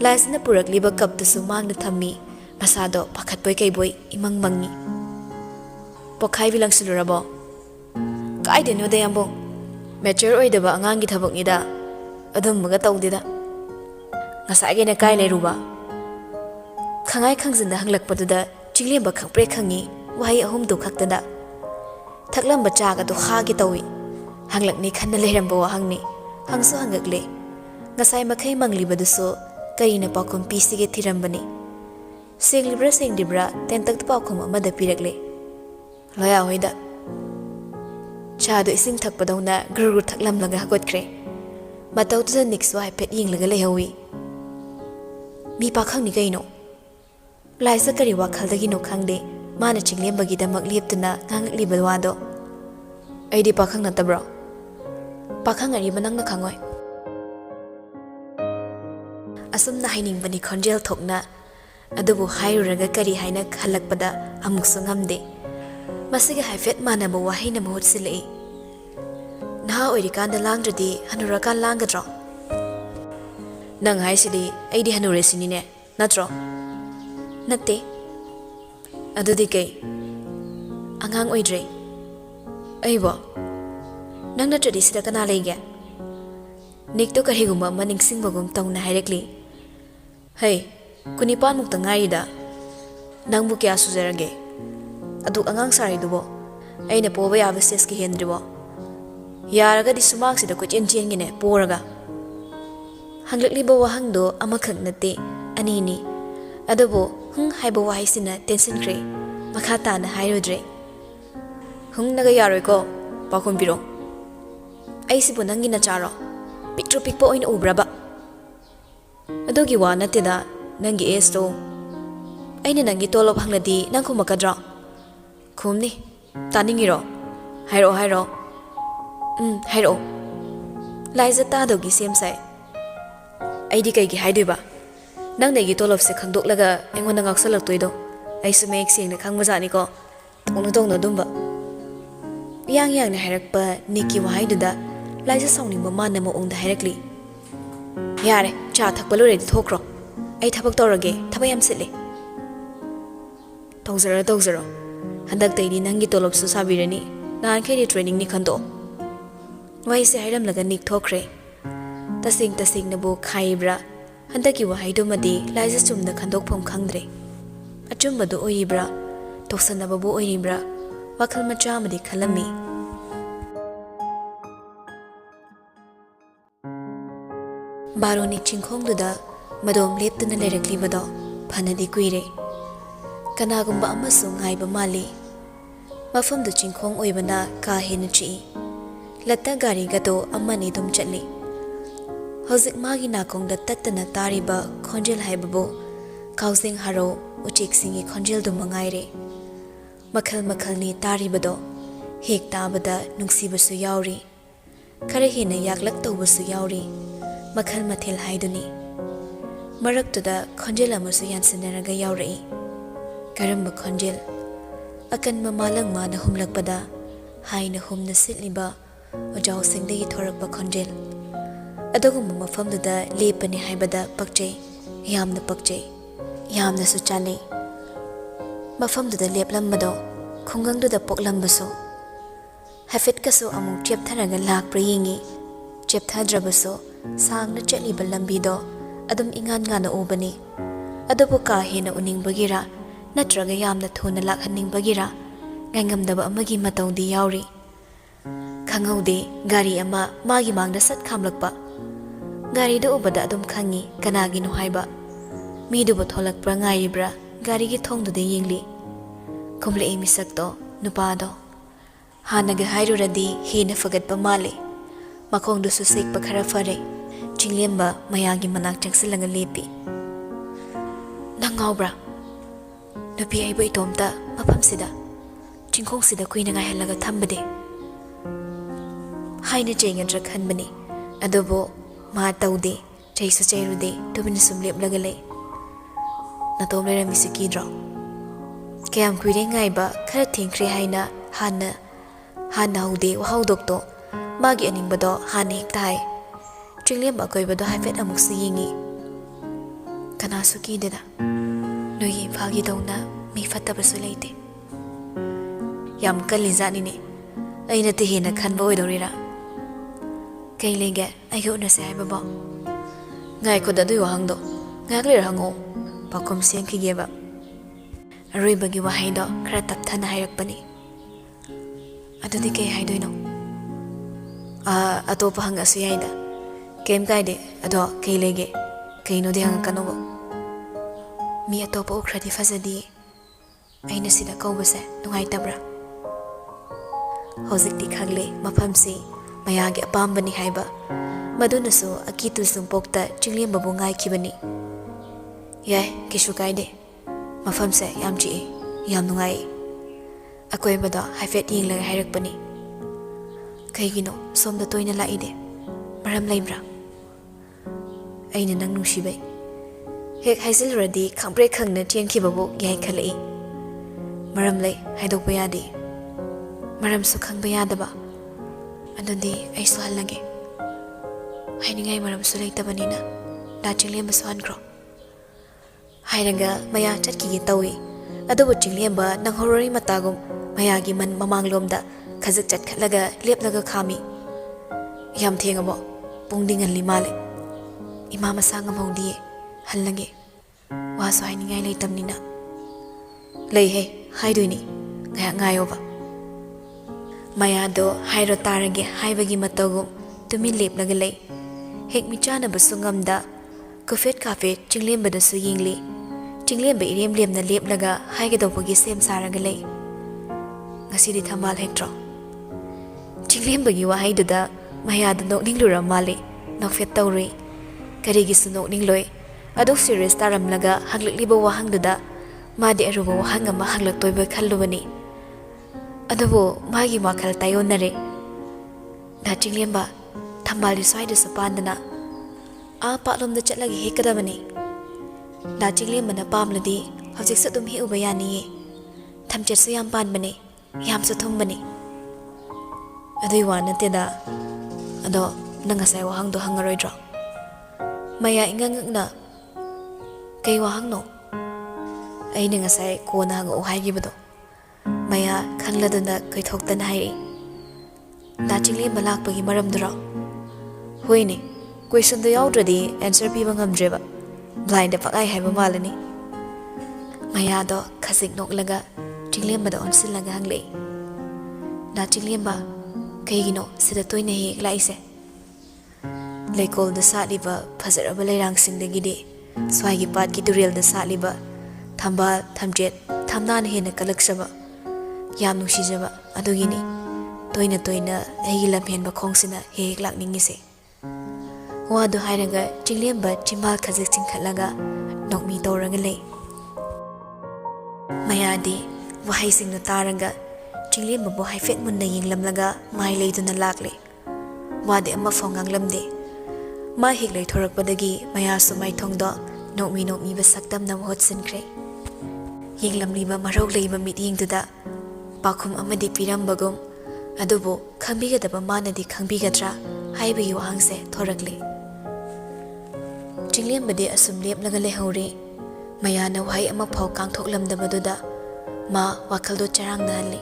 ꯂꯥꯏꯖꯅ ꯄꯨꯔꯛꯂꯤꯕ ꯀꯞꯇꯨꯁꯨ ꯃꯥꯡꯗ ꯊꯝꯃꯤ꯫ ꯃꯁꯥꯗꯣ ꯄꯥꯈꯠꯄꯣꯏ ꯀꯩꯕꯣꯏ ꯏꯃꯪ ꯃꯪꯉꯤ꯫ "ꯄꯣꯛꯈꯥꯏꯕꯤ ꯂꯪꯁꯤꯜꯂꯨꯔꯕꯣ?" "ꯀꯥꯏꯗꯩꯅꯣꯗ ꯌꯥꯝꯕꯨꯡ. ꯃꯦꯆꯔ ꯑꯣꯏꯗꯕ ꯑꯉꯥꯡꯒꯤ ꯊꯕꯛꯅꯤꯗ. ꯑꯗꯨꯝꯕꯒ ꯇꯧꯗꯦꯗ." "ꯉꯁꯥꯏꯒꯩꯅ ꯀꯥꯏ ꯂꯩꯔꯨꯕ?" ꯈꯪꯉꯥꯏ ꯈꯪꯖꯤꯟꯅ ꯍꯪꯂꯛꯄꯗꯨꯗ ꯆꯤꯡꯂꯦꯝꯕ ꯈꯪꯄ꯭ꯔꯦꯛ ꯈꯪꯉꯤ ꯋꯥꯍꯩ ꯑꯍꯨꯝꯗꯨ ꯈꯛꯇꯗ꯫ ꯊꯛꯂꯝꯕ ꯆꯥꯒꯗꯣ ꯍꯥꯒꯦ ꯇꯧꯏ꯫ ꯍꯪꯂꯛꯅꯤ ꯈꯟꯅ ꯂꯩꯔꯝꯕ ꯋꯥꯍꯪꯅꯤ꯫ ꯍꯪꯁꯨ ꯍꯪꯉꯛꯂꯦ꯫ ꯉꯁꯥꯏ ꯃꯈꯩ ꯃꯪꯂꯤꯕꯗꯨꯁꯨ ꯀꯔꯤꯅ ꯄꯥꯎꯈꯨꯝ ꯄꯤꯁꯤꯒꯦ ꯊꯤꯔꯝꯕꯅꯤ꯫ ꯁꯦꯡꯂꯤꯕ꯭ꯔꯥ ꯁꯦꯡꯗ꯭ꯔꯤꯕ꯭ꯔꯥ ꯇꯦꯟꯇꯛꯇ ꯄꯥꯎꯈꯨꯝ ꯑꯃꯗ ꯄꯤꯔꯛꯂꯦ꯫ "ꯂꯣꯌꯥ ꯍꯣꯏꯗ." ꯆꯥꯗꯨ ꯏꯁꯤꯡ ꯊꯛꯄꯗꯧꯅ ꯒ꯭ꯔꯨ ꯒ꯭ꯔꯨ ꯊꯛꯂꯝꯂꯒ ꯍꯧꯒꯠꯈ꯭ꯔꯦ꯫ ꯃꯇꯧꯗꯨꯗ ꯅꯤꯛꯁꯨ ꯍꯥꯏꯐꯦꯠ ꯌꯦꯡꯂꯒ ꯂꯩꯍꯧꯏ꯫ ꯃꯤ ꯄꯥꯈꯪꯅꯤ ꯀꯩꯅꯣ? ꯂꯥꯏꯖ ꯀꯔꯤ ꯋꯥꯈꯜꯗꯒꯤꯅꯣ ꯈꯪꯗꯦ ꯃꯥꯅ ꯆꯤꯡꯂꯦꯝꯕꯒꯤꯗꯃꯛ ꯂꯦꯞꯇꯨꯅ ꯉꯥꯡꯉꯛꯂꯤꯕ ꯋꯥꯗꯣ꯫ "ꯑꯩꯗꯤ ꯄꯥꯈꯪ ꯅꯠꯇꯕ꯭ꯔꯣ?" "ꯄꯥꯈꯪ ꯑꯔꯤꯕ ꯅꯪꯅ ꯈꯪꯉꯣꯏ." asumna hainingbani khonjel thokna adubu hairuraga kari haina khalakpada amuksu ngamde masiga haifet manaba wahina mahut silai naha oirikanda langdradi hanurakan langgadro nang haisidi aidi hanure sinine natro natte adudi kai angang oidre aibo nang natradi sida kana leige nikto karigumba maningsingbagum tawna hairekli hey kunipan mukta ngaida nangbu kya sujarage aduk angang saridubo aina poba yaba seski hendribo yaraga di sumang sida ko chen ngine poraga hanglakliba wahangdo amakhak nate anini adobo haiba wahai sina tension kre makhata na hairodre naga yaroi ko pakhum biro aisibu nangi na charo pictro pikpo oina ubraba adogi wa nateda nangi esto aina nangi tolop hangladi nang khumakadra khumni taningiro hairo hairo laiza ta dogi semsai aidi kai gi haiduba nang negi tolop se khangdoklaga engona ngaksalak toido aisu mek sing na khangmajani ko tongno dumba yang na hairakpa niki wahaiduda laiza sauningba mana mo ongda hairakli yare cha thakpa lore di thokro ai thabak torage thabay am sile tawzaro handak taidi nangi tolop su sabirani nan khedi training ni khando wai se hairam laga nik thokre tasing na bo khaibra handaki wahaido madi laiza chumna khandok phom khangdre achumba do oibra toksana babu oibra wakhal macha madi khalami baroni chingkhong duda madom leptuna lerakli bado phanadi kuire kanagumba amasung ngaiba mali mafam du chingkhong oibana ka henu chi latta gari gato amani dum chatli hojik magi nakong da tattana tariba khonjel haibabo kausing haro uchik singi khonjel du mangaire makhal ni taribado hek tabada nungsibasu yauri khare hena yaklak tawbasu yauri makhal mathel haiduni maraktuda khonjel amasu yansinaraga yauri karamba khonjel akan mamalang ma na humlakpada haina humna sitliba ojau singdagi thorakpa khonjel adogumba mafamduda lepani haibada pakjai yamna su chale mafamduda leplambado khunggangduda poklambaso hafet kaso amuk cheptharaga lakpra yingi chepthadrabaso sangna chatliba lambido adum ingan ngana ubani adobu ka hena uningbagira natraga yamna thona lakhaningbagira ngangamdaba amagi matawdi yauri khangaude gari ama magi mangda sat khamlakpa gari do ubada adum khangi kanagi no haiba midubo tholakpra ngaibra gari gi thongdude yingli kumle emisakto nupado hanaga hairuradi hena fagatpa male makongdu su sikpa khara fare chinglemba mayagi manak changsilaga lepi nangaubra nupi aibo itomta mapamsida chingkhongsida kuina ngai halaga thambade haina chengadra khanbani adobo ma taude chaisu chairude tubin sum leplaga lei natom lera misikidro kayam kuire ngaiba khara thingkhre haina hana haude wahaudokto magi aningbado hana hektai chinglemba koibado haifet amuksu yingi kanasu kideda noyi phagi dawna mi fattabasu leite yam kalizani ne aina te hena khanba oidorira kai lenge ai go na se ai babo ngai ko da du wahangdo ngakler hango pakom siang ki geba aroi bagi wahai do khara tap thana hairakpani adudi kai haidoino atopa hanga su yaida kem kaide ado kai lege kai no de hanga kanobo mi atopa ukhradi fazadi aina sida kaubase nungai tabra hojikti khagle mafamsi mayagi apambani haiba madunasu akitu sumpokta chinglim babu ngai khibani yai kishu kaide mafamse yamchi yam nungai akoi bada haifet yinglaga hairakpani kaigino somda toina laide maram leibra aina nang nungsibai Hek haizilradi khangbre khangna tiangkhibabu yai khalai. Maram lei haidokpa yadi. Maram su khangba yadaba. Adudi ai su halage. Hainingai maram su leitabanina. Da chinglemba su hankro. Hairaga maya chatki tawi. Adubu chinglemba nanghorori matagum mayagi man mamanglomda khazak chatkhatlaga leplaga khami. Yam thengabo pungdingan limale. Ima masangam hongdi halage. Waso hainingai leitamnina. Leihe haiduini ngaya ngayoba. Mayado hairo tarage haibagi matagum tumin leplaga lei. Hek michana basungamda kufet kafe chinglemba da su yingli. Chinglemba irem lemna leplaga haigedopagi sem saraga lei. Ngasidi thambal hektro. Chinglemba gi wahaiduda mayada nokninglura male nokfet tawri. Karigi su nokningloi. Adok serious taramlaga haglikliba wahangduda madi aruba wahang ama haglaktoiba khallubani. Adubo magi wakhal tayonare. Da chinglemba thambali swaida sapandana. A patlomda chatlagi hekadabani. Da chinglemba na pamladi hojik sa dum hi ubayani. Thamchet su yam panbani yam su thumbani. Adui wana teda ado nangasai wahang do hangaroidro. Maya ingangna kay wahang no. Ay nangasai kona hang uhaygibado. Maya khangladuna kay thoktan hairi. Da chinglemba lakpagi maramdura. Hoine question da yaudra di answer piba ngamdreba. Blind da pakai haiba malani. Maya do khasik noklaga chinglemba da onsilaga hanglei. Da chinglemba kaygino sida toina hek laise. Leikol da satliba phazaraba leirangsingdagidi swagi patki durel da satliba thambal thamjet thamnan hena kalaksaba yam nushijaba adugini toina toina aigi lamhenba khongsina hek lakningise. Wadu hairaga chinglemba chimbal khazik chingkhatlaga nokmi tawraga lei. Mayadi wahaisingna taraga chinglemba bo haifet munna yinglamlaga mai leiduna lakle. Wadi amma phonganglamde. Ma hik lei thorakpadagi mayasu mai thongdo nokmi basaktam nam hotsinkre. Yinglamliba marok leiba mityingduda pakhum amadi pirambagum adubo khangbigadaba manadi khangbigadra haibagi wahangse thorakle. Chinglembade asum leplaga lehori mayana wahai ama phau kangthoklamdabaduda ma wakhaldo charangna halli.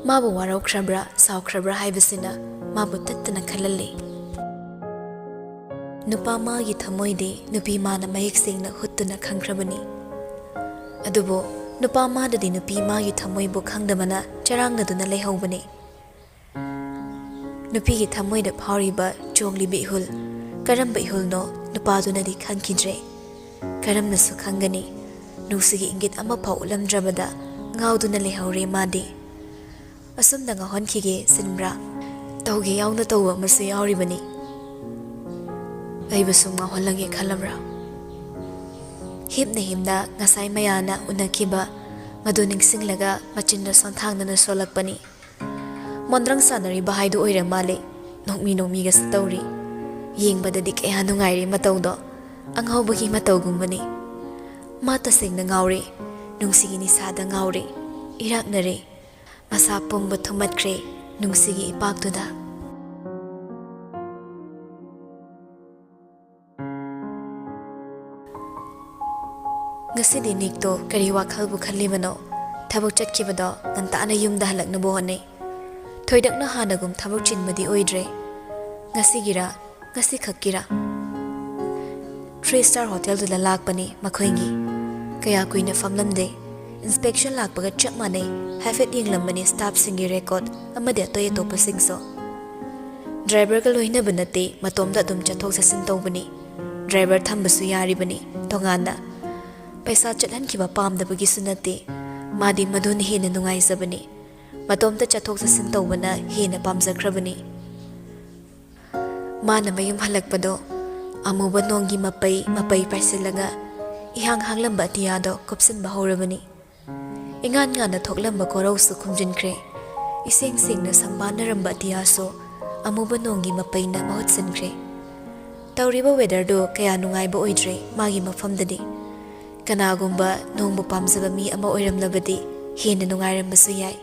Mabu waraukrabra saukrabra haibasina mabu tattana khalalle. Nupa magi thamoide nupi mana mayek singna huttuna khangkrabani. Adubo nupa madadi nupi magi thamoibu khangdamana charangna lehobani. Nupi gi thamoida phariba chongli bihul karamba ihulno nupadunadi khangkidre. Karamna su khangani nusigi ingit ama phau ulamdrabada ngauduna lehore madi. Asumna nga honkhige sinbra tawge yauna tawwa masu yauribani. Aibasum nga holange khalabra. Hipna himna ngasai mayana unakiba maduning singlaga machinda sonthangna solakpani. Mondrang sanari bahaidu oira male nokmi ga story. Yengbadadi kaya nungairi matawdo ang hawbagi matawgumbani. Mata singna ngauri nungsigi ni sada ngauri iraknare masa pumba thumatkre nungsigi ipaktuda. Ngasidi nikto kari wakhalbu khallibano thabuk chatkibado ngantana yumda halaknabu honai. Thoidakna hanagum thabuk chinmadi oidre. Ngasigira ngasi khakkira. 3-star hotel du lakpani makhoingi kaya kuina famlamde inspection lakpaga chap manai hafet yinglambani staff singi record amade toy topa singso. Driver ka loina banate matomda dum chathok sasin tawbani. Driver thambasu yaribani tongana paisa chatlan kiba pamdabagi sunate madi madun hena nungai sabani matomda chathok sasin tawbana hena pamjakrabani. Mana mayum halakpado amuba nongi mapai parsilaga ihang hanglamba atiyado kopsin bahorabani. Ingan ngana thoklamba korau su khumjinkre ising na sambanaramba atiyaso amuba nongi mapai na mahutsankre. ꯇꯧꯔꯤꯕ ꯋꯦꯗꯔꯗꯨ ꯀꯌꯥ ꯅꯨꯡꯉꯥꯏꯕ ꯑꯣꯏꯗ꯭ꯔꯦ ꯃꯥꯒꯤ ꯃꯐꯝꯗꯗꯤ ꯀꯅꯥꯒꯨꯝꯕ ꯅꯣꯡꯕꯨ ꯄꯥꯝꯖꯕ ꯃꯤ ꯑꯃ ꯑꯣꯏꯔꯝꯂꯕꯗꯤ ꯍꯦꯟꯅ ꯅꯨꯡꯉꯥꯏꯔꯝꯕꯁꯨ ꯌꯥꯏ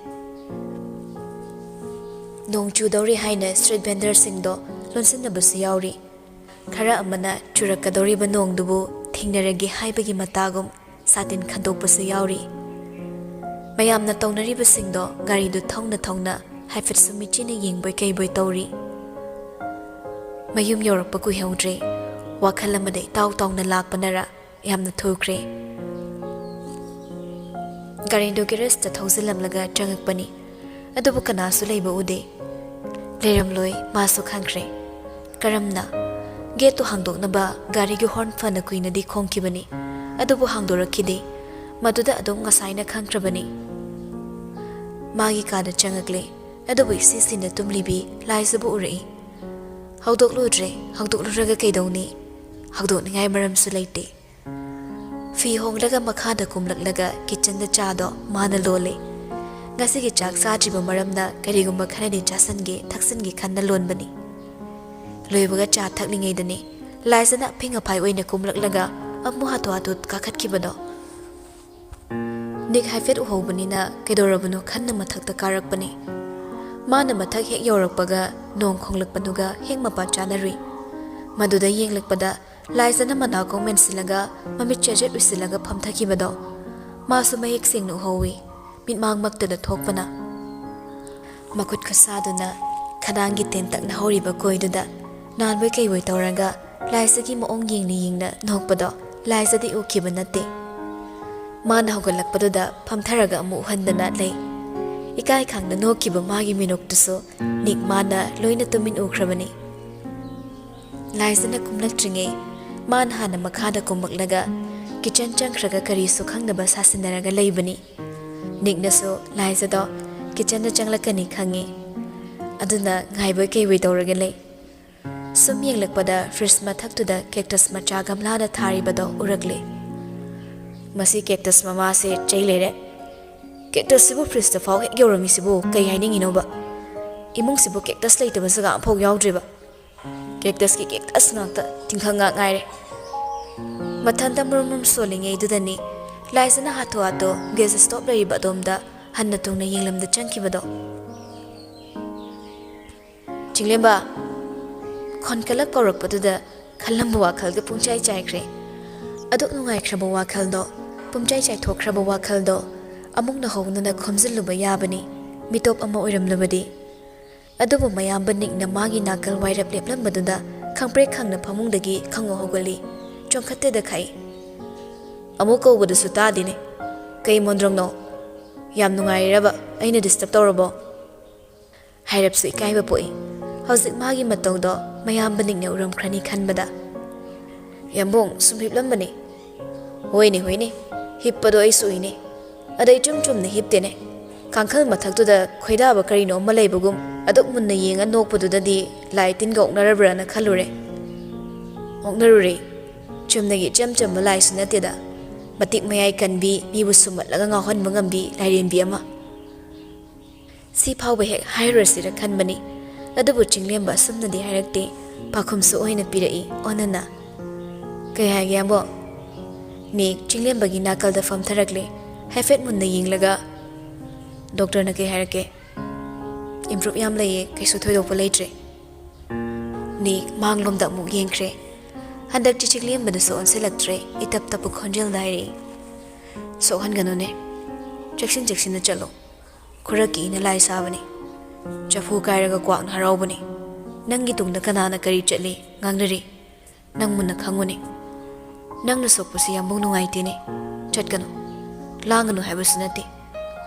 ꯅꯣꯡ ꯆꯨꯗꯧꯔꯤ ꯍꯥꯏꯅ ꯁ꯭ꯇ꯭ꯔꯤꯠ ꯚꯦꯟꯗꯔꯁꯤꯡꯗꯣ ꯂꯣꯟꯁꯤꯟꯅꯕꯁꯨ ꯌꯥꯎꯔꯤ ꯈꯔ ꯑꯃꯅ ꯆꯨꯔꯛꯀꯗꯧꯔꯤꯕ ꯅꯣꯡꯗꯨꯕꯨ ꯊꯦꯡꯅꯔꯒꯦ ꯍꯥꯏꯕꯒꯤ ꯃꯇꯥꯒꯨꯝ ꯁꯥꯇꯤꯟ ꯈꯟꯗꯣꯛꯄꯁꯨ ꯌꯥꯎꯔꯤ ꯃꯌꯥꯝꯅ ꯇꯧꯅꯔꯤꯕꯁꯤꯡꯗꯣ ꯒꯥꯔꯤꯗꯨ ꯊꯧꯅ ꯊꯧꯅ ꯍꯥꯏꯐꯦꯠꯁꯨ ꯃꯤꯠꯆꯤꯅ ꯌꯦꯡꯕꯣꯏ ꯀꯩꯕꯣꯏ ꯇꯧꯔꯤ ꯃꯌꯨꯝ ꯌꯧꯔꯛꯄ ꯀꯨꯏꯍꯧꯗ꯭ꯔꯦ ꯋꯥꯈꯜ ꯑꯃꯗ ꯏꯇꯥꯎ ꯇꯥꯎꯅ ꯂꯥꯛꯄꯅꯔ ꯌꯥꯝꯅ ꯊꯨꯈ꯭ꯔꯦ ꯒꯥꯔꯤꯗꯨ ꯒꯦꯔꯦꯖꯇ ꯊꯧꯖꯤꯜꯂꯝꯂꯒ ꯆꯪꯉꯛꯄꯅꯤ ꯑꯗꯨꯕꯨ ꯀꯅꯥꯁꯨ ꯂꯩꯕ ꯎꯗꯦ ꯂꯩꯔꯝꯂꯣꯏ ꯃꯥꯁꯨ ꯈꯪꯈ꯭ꯔꯦ ꯀꯔꯝꯅ ꯒꯦꯠꯇꯨ ꯍꯥꯡꯗꯣꯛꯅꯕ ꯒꯥꯔꯤꯒꯤ ꯍꯣꯔꯟ ꯐꯅ ꯀꯨꯏꯅꯗꯤ ꯈꯣꯡꯈꯤꯕꯅꯤ ꯑꯗꯨꯕꯨ ꯍꯥꯡꯗꯣꯔꯛꯈꯤꯗꯦ ꯃꯗꯨꯗ ꯑꯗꯨꯝ ꯉꯁꯥꯏꯅ ꯈꯪꯈ꯭ꯔꯕꯅꯤ ꯃꯥꯒꯤ ꯀꯥꯗ ꯆꯪꯉꯛꯂꯦ ꯑꯗꯨꯕꯨ ꯏꯁꯤꯁꯤꯅ ꯇꯨꯝꯂꯤꯕꯤ ꯂꯥꯏꯖꯕꯨ ꯎꯔꯛꯏ ꯍꯧꯗꯣꯛꯂꯨꯔꯒ ꯀꯩꯗꯧꯅꯤ ꯍꯧꯗꯣꯛꯅꯤꯡꯉꯥꯏ ꯃꯔꯝꯁꯨ ꯂꯩꯇꯦ ꯐꯤ ꯍꯣꯡꯂꯒ ꯃꯈꯥꯗ ꯀꯨꯝꯂꯛꯂꯒ ꯀꯤꯆꯟꯗ ꯆꯥꯗꯣ ꯃꯥꯅ ꯂꯣꯜꯂꯦ ꯉꯁꯤꯒꯤ ꯆꯥꯛ ꯆꯥꯗ꯭ꯔꯤꯕ ꯃꯔꯝꯅ ꯀꯔꯤꯒꯨꯝꯕ ꯈꯔꯗꯤ ꯆꯥꯁꯟꯒꯦ ꯊꯛꯆꯟꯒꯦ ꯈꯟꯅ ꯂꯣꯟꯕꯅꯤ ꯂꯣꯏꯕꯒ ꯆꯥ ꯊꯛꯂꯤꯉꯩꯗꯅꯤ ꯂꯥꯏꯖꯅ ꯑꯐꯤꯡ ꯑꯐꯥꯏ ꯑꯣꯏꯅ ꯀꯨꯝꯂꯛꯂꯒ ꯑꯃꯨꯛ ꯍꯥꯊꯨ ꯀꯥꯈꯠꯈꯤꯕꯗꯣ ꯅꯤꯛ ꯍꯥꯏꯐꯦꯠ ꯎꯍꯧꯕꯅꯤꯅ ꯀꯩꯗꯧꯔꯕꯅꯣ ꯈꯟꯅ ꯃꯊꯛꯇ ꯀꯥꯔꯛꯄꯅꯤ ꯃꯥꯅ ꯃꯊꯛ ꯍꯦꯛ ꯌꯧꯔꯛꯄꯒ ꯅꯣꯡ ꯈꯣꯡꯂꯛꯄꯗꯨꯒ ꯍꯦꯛ ꯃꯄꯥ ꯆꯥꯅꯔꯨꯏ ꯃꯗꯨꯗ ꯌꯦꯡꯂꯛꯄꯗ ꯂꯥꯏꯖꯅ ꯃꯅꯥꯀꯣꯡ ꯃꯦꯟꯁꯤꯜꯂꯒ ꯃꯃꯤꯠ ꯆꯦꯖꯦꯠ ꯎꯏꯁꯤꯜꯂꯒ ꯐꯝꯊꯈꯤꯕꯗꯣ ꯃꯥꯁꯨ ꯃꯌꯦꯛ ꯁꯦꯡꯅ ꯎꯍꯧꯏ ꯃꯤꯠꯃꯥꯡꯃꯛꯇꯗ ꯊꯣꯛꯄꯅ ꯃꯈꯨꯠ ꯈꯨꯠꯁꯥꯗꯨꯅ ꯈꯗꯥꯡꯒꯤ ꯇꯦꯟꯇꯛꯅ ꯍꯧꯔꯤꯕ ꯀꯣꯏꯗꯨꯗ ꯅꯥꯟꯕꯣꯏ ꯀꯩꯕꯣꯏ ꯇꯧꯔꯒ ꯂꯥꯏꯖꯒꯤ ꯃꯑꯣꯡ ꯌꯦꯡꯅ ꯅꯣꯛꯄꯗꯣ ꯂꯥꯏꯖꯗꯤ ꯎꯈꯤꯕ ꯅꯠꯇꯦ ꯃꯥꯅ ꯍꯧꯒꯠꯂꯛꯄꯗꯨꯗ ꯐꯝꯊꯔꯒ ꯑꯃꯨꯛ ꯎꯍꯟꯗꯅ ꯂꯩ ꯏꯀꯥꯏ ꯈꯪꯅ ꯅꯣꯛꯈꯤꯕ ꯃꯥꯒꯤ ꯃꯤꯅꯣꯛꯇꯨꯁꯨ ꯅꯤꯛ ꯃꯥꯅ ꯂꯣꯏꯅ ꯇꯨꯃꯤꯟ ꯎꯈ꯭ꯔꯕꯅꯤ ꯂꯥꯏꯖꯅ ꯀꯨꯝꯂꯛꯇ꯭ꯔꯤꯉꯩ ꯃꯥꯅ ꯍꯥꯟꯅ ꯃꯈꯥꯗ ꯀꯨꯝꯃꯛꯂꯒ ꯀꯤꯆꯟ ꯆꯪꯈ꯭ꯔꯒ ꯀꯔꯤꯁꯨ ꯈꯪꯗꯕ ꯁꯥꯁꯤꯟꯅꯔꯒ ꯂꯩꯕꯅꯤ ꯅꯤꯛꯅꯁꯨ ꯂꯥꯏꯖꯗꯣ ꯀꯤꯆꯟꯗ ꯆꯪꯂꯛꯀꯅꯤ ꯈꯪꯉꯤ ꯑꯗꯨꯅ ꯉꯥꯏꯕꯣꯏ ꯀꯩꯕꯣꯏ ꯇꯧꯔꯒ ꯂꯩ ꯁꯨꯝ ꯌꯦꯡꯂꯛꯄꯗ ꯐ꯭ꯔꯤꯖ ꯃꯊꯛꯇꯨꯗ ꯀꯦꯛꯇꯁ ꯃꯆꯥ ꯒꯝꯂꯥꯗ ꯊꯥꯔꯤꯕꯗꯣ ꯎꯔꯛꯂꯦ ꯃꯁꯤ ꯀꯦꯛꯇꯁ ꯃꯃꯥꯁꯦ ꯆꯩ ꯂꯩꯔꯦ ꯀꯦꯛꯇꯁꯁꯤꯕꯨ ꯐ꯭ꯔꯤꯖꯇ ꯐꯥꯎ ꯍꯦꯛ ꯌꯧꯔꯝꯃꯤꯁꯤꯕꯨ ꯀꯩ ꯍꯥꯏꯅꯤꯡꯉꯤꯅꯣꯕ ꯏꯃꯨꯡꯁꯤꯕꯨ ꯀꯦꯛꯇꯁ ꯂꯩꯇꯕ ꯖꯒꯥ ꯑꯃꯐꯥꯎ ꯌꯥꯎꯗ꯭ꯔꯤꯕ ꯀꯦꯛꯇꯁꯀꯤ ꯀꯦꯛꯇꯁ ꯉꯥꯛꯇ ꯇꯤꯡꯈꯪ ꯉꯥꯛ ꯉꯥꯏꯔꯦ ꯃꯊꯟꯇ ꯃꯨꯔꯨꯝ ꯁꯣꯜꯂꯤꯉꯩꯗꯨꯗꯅꯤ ꯂꯥꯏꯖꯅ ꯍꯥꯊꯨ ꯒꯦꯁ ꯁ꯭ꯇꯣꯞ ꯂꯩꯔꯤꯕ ꯑꯗꯣꯝꯗ ꯍꯟꯅ ꯇꯨꯡꯅ ꯌꯦꯡꯂꯝꯗ ꯆꯪꯈꯤꯕꯗꯣ ꯆꯤꯡꯂꯦꯝꯕ ꯈꯣꯟꯀꯠꯂꯛ ꯀꯧꯔꯛꯄꯗꯨꯗ ꯈꯜꯂꯝꯕ ꯋꯥꯈꯜꯒ ꯄꯨꯡꯆꯥꯏ ꯆꯥꯏꯈ꯭ꯔꯦ ꯑꯗꯨꯛ ꯅꯨꯡꯉꯥꯏꯈ꯭ꯔꯕ ꯋꯥꯈꯜꯗꯣ ꯄꯨꯡꯆꯥꯏ ꯆꯥꯏꯊꯣꯛꯈ꯭ꯔꯕ ꯋꯥꯈꯜꯗꯣ ꯑꯃꯨꯛ ꯍꯧꯅꯅ ꯈꯣꯝꯖꯤꯜꯂꯨꯕ ꯌꯥꯕꯅꯤ ꯃꯤꯇꯣꯞ ꯑꯃ ꯑꯣꯏꯔꯝꯂꯕꯗꯤ ꯑꯗꯨꯕꯨ ꯃꯌꯥꯝꯕ ꯅꯤꯛꯅ ꯃꯥꯒꯤ ꯅꯥꯀꯜ ꯋꯥꯏꯔꯞ ꯂꯦꯞꯂꯝꯕꯗꯨꯗ ꯈꯪꯄ꯭ꯔꯦꯛ ꯈꯪꯅ ꯐꯃꯨꯡꯗꯒꯤ ꯈꯪꯉꯣ ꯍꯧꯒꯠꯂꯤ ꯆꯣꯡꯈꯠꯇꯦꯗ ꯈꯥꯏ ꯑꯃꯨꯛ ꯀꯧꯕꯗꯨꯁꯨ ꯇꯥꯗꯦꯅꯦ ꯀꯩ ꯃꯣꯟꯗ꯭ꯔꯪꯅꯣ ꯌꯥꯝ ꯅꯨꯡꯉꯥꯏꯔꯕ ꯑꯩꯅ ꯗꯤꯁꯇꯔꯕ ꯇꯧꯔꯕꯣ ꯍꯥꯏꯔꯞꯁꯨ ꯏꯀꯥꯏꯕ ꯄꯣꯛꯏ ꯍꯧꯖꯤꯛ ꯃꯥꯒꯤ ꯃꯇꯧꯗꯣ ꯃꯌꯥꯝꯕ ꯅꯤꯛꯅ ꯎꯔꯝꯈ꯭ꯔꯅꯤ ꯈꯟꯕꯗ ꯌꯥꯝꯕꯣꯡ ꯁꯨꯝ ꯍꯤꯞꯂꯝꯕꯅꯤ ꯍꯣꯏꯅꯦ ꯍꯤꯞꯄꯗꯣ ꯑꯩꯁꯨ ꯎꯏꯅꯦ ꯑꯗꯩ ꯆꯨꯝꯅ ꯍꯤꯞꯇꯦꯅꯦ ꯀꯥꯡꯈꯜ ꯃꯊꯛꯇꯨꯗ ꯈꯣꯏꯗꯥꯕ ꯀꯔꯤꯅꯣ ꯑꯃ ꯂꯩꯕꯒꯨꯝ ꯑꯗꯨꯛ ꯃꯨꯟꯅ ꯌꯦꯡꯉ ꯅꯣꯛꯄꯗꯨꯗꯗꯤ ꯂꯥꯏ ꯇꯤꯟꯒ ꯑꯣꯛꯅꯔꯕ꯭ꯔꯅ ꯈꯜꯂꯨꯔꯦ ꯑꯣꯛꯅꯔꯨꯔꯦ ꯆꯨꯝꯅꯒꯤ ꯏꯆꯝ ꯆꯝꯕ ꯂꯥꯏꯁꯨ ꯅꯠꯇꯦꯗ ꯃꯇꯤꯛ ꯃꯌꯥꯏ ꯀꯟꯕꯤ ꯃꯤꯕꯨ ꯁꯨꯝꯍꯠꯂꯒ ꯉꯥꯎꯍꯟꯕ ꯉꯝꯕꯤ ꯂꯥꯏꯔꯦꯝꯕꯤ ꯑꯃ ꯁꯤ ꯐꯥꯎꯕ ꯍꯦꯛ ꯍꯥꯏꯔꯨꯔꯁꯤꯔ ꯈꯟꯕꯅꯤ ꯑꯗꯨꯕꯨ ꯆꯤꯡꯂꯦꯝꯕ ꯑꯁꯨꯝꯅꯗꯤ ꯍꯥꯏꯔꯛꯇꯦ ꯄꯥꯈꯨꯝꯁꯨ ꯑꯣꯏꯅ ꯄꯤꯔꯛꯏ ꯑꯣꯟꯅꯅ ꯀꯩ ꯍꯥꯏꯒꯦ ꯌꯥꯝꯕꯣ ꯅꯤꯛ ꯆꯤꯡꯂꯦꯝꯕꯒꯤ ꯅꯥꯀꯜꯗ ꯐꯝꯊꯔꯛꯂꯦ ꯍꯥꯏꯐꯦꯠ ꯃꯨꯟꯅ ꯌꯦꯡꯂꯒ ꯗꯣꯛꯇꯔꯅ ꯀꯩ ꯍꯥꯏꯔꯛꯀꯦ ꯏꯝꯄ꯭ꯔꯨꯞ ꯌꯥꯝ ꯂꯩꯌꯦ ꯀꯩꯁꯨ ꯊꯣꯏꯗꯣꯛꯄ ꯂꯩꯇ꯭ꯔꯦ ꯅꯤꯛ ꯃꯥꯡꯂꯣꯝꯗ ꯑꯃꯨꯛ ꯌꯦꯡꯈ꯭ꯔꯦ ꯍꯟꯗꯛꯇꯤ ꯆꯤꯡꯂꯦꯝꯕꯗꯁꯨ ꯑꯣꯟꯁꯤꯜꯂꯛꯇ꯭ꯔꯦ ꯏꯇꯞ ꯇꯞꯄ ꯈꯣꯟꯖꯦꯜꯗ ꯍꯥꯏꯔꯛꯏ ꯁꯣꯛꯍꯟꯒꯅꯨꯅꯦ ꯆꯦꯛꯁꯤꯟꯅ ꯆꯠꯂꯣ ꯈꯔ ꯀꯤꯅ ꯂꯥꯏ ꯁꯥꯕꯅꯤ ꯆꯐꯨ ꯀꯥꯏꯔꯒ ꯀ꯭ꯋꯥꯛꯅ ꯍꯔꯥꯎꯕꯅꯤ ꯅꯪꯒꯤ ꯇꯨꯡꯗ ꯀꯅꯥꯅ ꯀꯔꯤ ꯆꯠꯂꯤ ꯉꯥꯡꯅꯔꯤ ꯅꯪ ꯃꯨꯟꯅ ꯈꯪꯉꯨꯅꯦ ꯅꯪꯅ ꯁꯣꯛꯄꯁꯤ ꯌꯥꯝꯕꯨꯡ ꯅꯨꯡꯉꯥꯏꯇꯦꯅꯦ ꯆꯠꯀꯅꯨ ꯂꯥꯡꯒꯅꯨ ꯍꯥꯏꯕꯁꯨ ꯅꯠꯇꯦ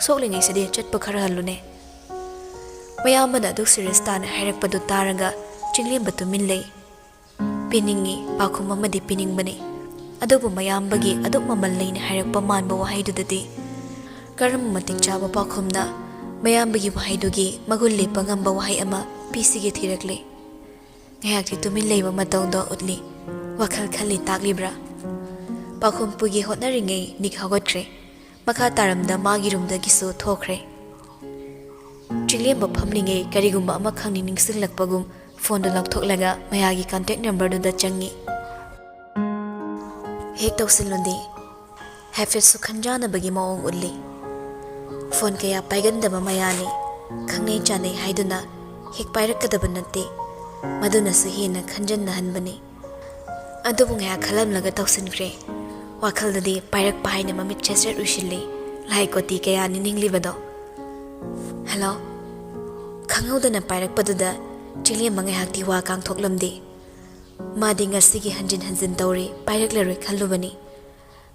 ꯁꯣꯛꯂꯤꯉꯩꯁꯤꯗꯤ ꯆꯠꯄ ꯈꯔ ꯍꯜꯂꯨꯅꯦ ꯃꯌꯥꯝꯕꯅ ꯑꯗꯨꯛ ꯁꯤꯔꯤꯌꯁ ꯇꯥꯅ ꯍꯥꯏꯔꯛꯄꯗꯨ ꯇꯥꯔꯒ ꯆꯤꯡꯂꯦꯝꯕ ꯇꯨꯃꯤꯟ ꯂꯩ ꯄꯤꯅꯤꯡꯉꯤ ꯄꯥꯎꯈꯨꯝ ꯑꯃꯗꯤ ꯄꯤꯅꯤꯡꯕꯅꯤ ꯑꯗꯨꯕꯨ ꯃꯌꯥꯝꯕꯒꯤ ꯑꯗꯨꯛ ꯃꯃꯜ ꯂꯩꯅ ꯍꯥꯏꯔꯛꯄ ꯃꯥꯟꯕ ꯋꯥꯍꯩꯗꯨꯗꯗꯤ ꯀꯔꯝꯕ ꯃꯇꯤꯛ ꯆꯥꯕ ꯄꯥꯎꯈꯨꯝꯅ ꯃꯌꯥꯝꯕꯒꯤ ꯋꯥꯍꯩꯗꯨꯒꯤ ꯃꯒꯨꯟ ꯂꯦꯞꯄ ꯉꯝꯕ ꯋꯥꯍꯩ ꯑꯃ ꯄꯤꯁꯤꯒꯦ ꯊꯤꯔꯛꯂꯤ ꯉꯥꯏꯍꯥꯛꯇꯤ ꯇꯨꯃꯤꯟ ꯂꯩꯕ ꯃꯇꯧꯗꯣ ꯎꯠꯂꯤ ꯋꯥꯈꯜ ꯈꯜꯂꯤ ꯇꯥꯛꯂꯤꯕ꯭ꯔꯥ ꯄꯥꯎꯈꯨꯝ ꯄꯨꯒꯦ ꯍꯣꯠꯅꯔꯤꯉꯩ ꯅꯤꯛ ꯍꯧꯒꯠꯈ꯭ꯔꯦ ꯃꯈꯥ ꯇꯥꯔꯝꯗ ꯃꯥꯒꯤ ꯔꯨꯝꯗꯒꯤꯁꯨ ꯊꯣꯛꯈ꯭ꯔꯦ ꯆꯤꯡꯂꯦꯝꯕ ꯐꯝꯂꯤꯉꯩ ꯀꯔꯤꯒꯨꯝꯕ ꯑꯃ ꯈꯪꯅꯤꯡ ꯅꯤꯡꯁꯤꯡꯂꯛꯄꯒꯨꯝ ꯐꯣꯟꯗꯨ ꯂꯧꯊꯣꯛꯂꯒ ꯃꯌꯥꯒꯤ ꯀꯟꯇꯦꯛ ꯅꯝꯕꯔꯗꯨꯗ ꯆꯪꯉꯤ ꯍꯦꯛ ꯇꯧꯁꯤꯜꯂꯨꯗꯤ ꯍꯥꯏꯐꯦꯠꯁꯨ ꯈꯟꯖꯥꯟꯅꯕꯒꯤ ꯃꯑꯣꯡ ꯎꯠꯂꯤ ꯐꯣꯟ ꯀꯌꯥ ꯄꯥꯏꯒꯟꯗꯕ ꯃꯌꯥꯅꯤ ꯈꯪꯅꯩ ꯆꯥꯅꯩ ꯍꯥꯏꯗꯨꯅ ꯍꯦꯛ ꯄꯥꯏꯔꯛꯀꯗꯕ ꯅꯠꯇꯦ ꯃꯗꯨꯅꯁꯨ ꯍꯦꯟꯅ ꯈꯟꯖꯟꯅꯍꯟꯕꯅꯤ ꯑꯗꯨꯕꯨ ꯉꯥꯏꯍꯥꯛ ꯈꯜꯂꯝꯂꯒ ꯇꯧꯁꯤꯟꯈ꯭ꯔꯦ ꯋꯥꯈꯜꯗꯗꯤ ꯄꯥꯏꯔꯛꯄ ꯍꯥꯏꯅ ꯃꯃꯤꯠ ꯁꯦꯠ ꯎꯏꯁꯤꯜꯂꯤ ꯂꯥꯏ ꯀꯣꯇꯤ ꯀꯌꯥ ꯅꯤꯡꯂꯤꯕꯗꯣ ꯍꯦꯜꯂꯣ ꯈꯪꯍꯧꯗꯅ ꯄꯥꯏꯔꯛꯄꯗꯨꯗ ꯆꯤꯡꯂꯦꯝꯕ ꯉꯥꯏꯍꯥꯛꯇꯤ ꯋꯥ ꯀꯥꯡꯊꯣꯛꯂꯝꯗꯦ ꯃꯥꯗꯤ ꯉꯁꯤꯒꯤ ꯍꯟꯖꯤꯟ ꯍꯟꯖꯤꯟ ꯇꯧꯔꯤ ꯄꯥꯏꯔꯛꯂꯔꯣꯏ ꯈꯜꯂꯨꯕꯅꯤ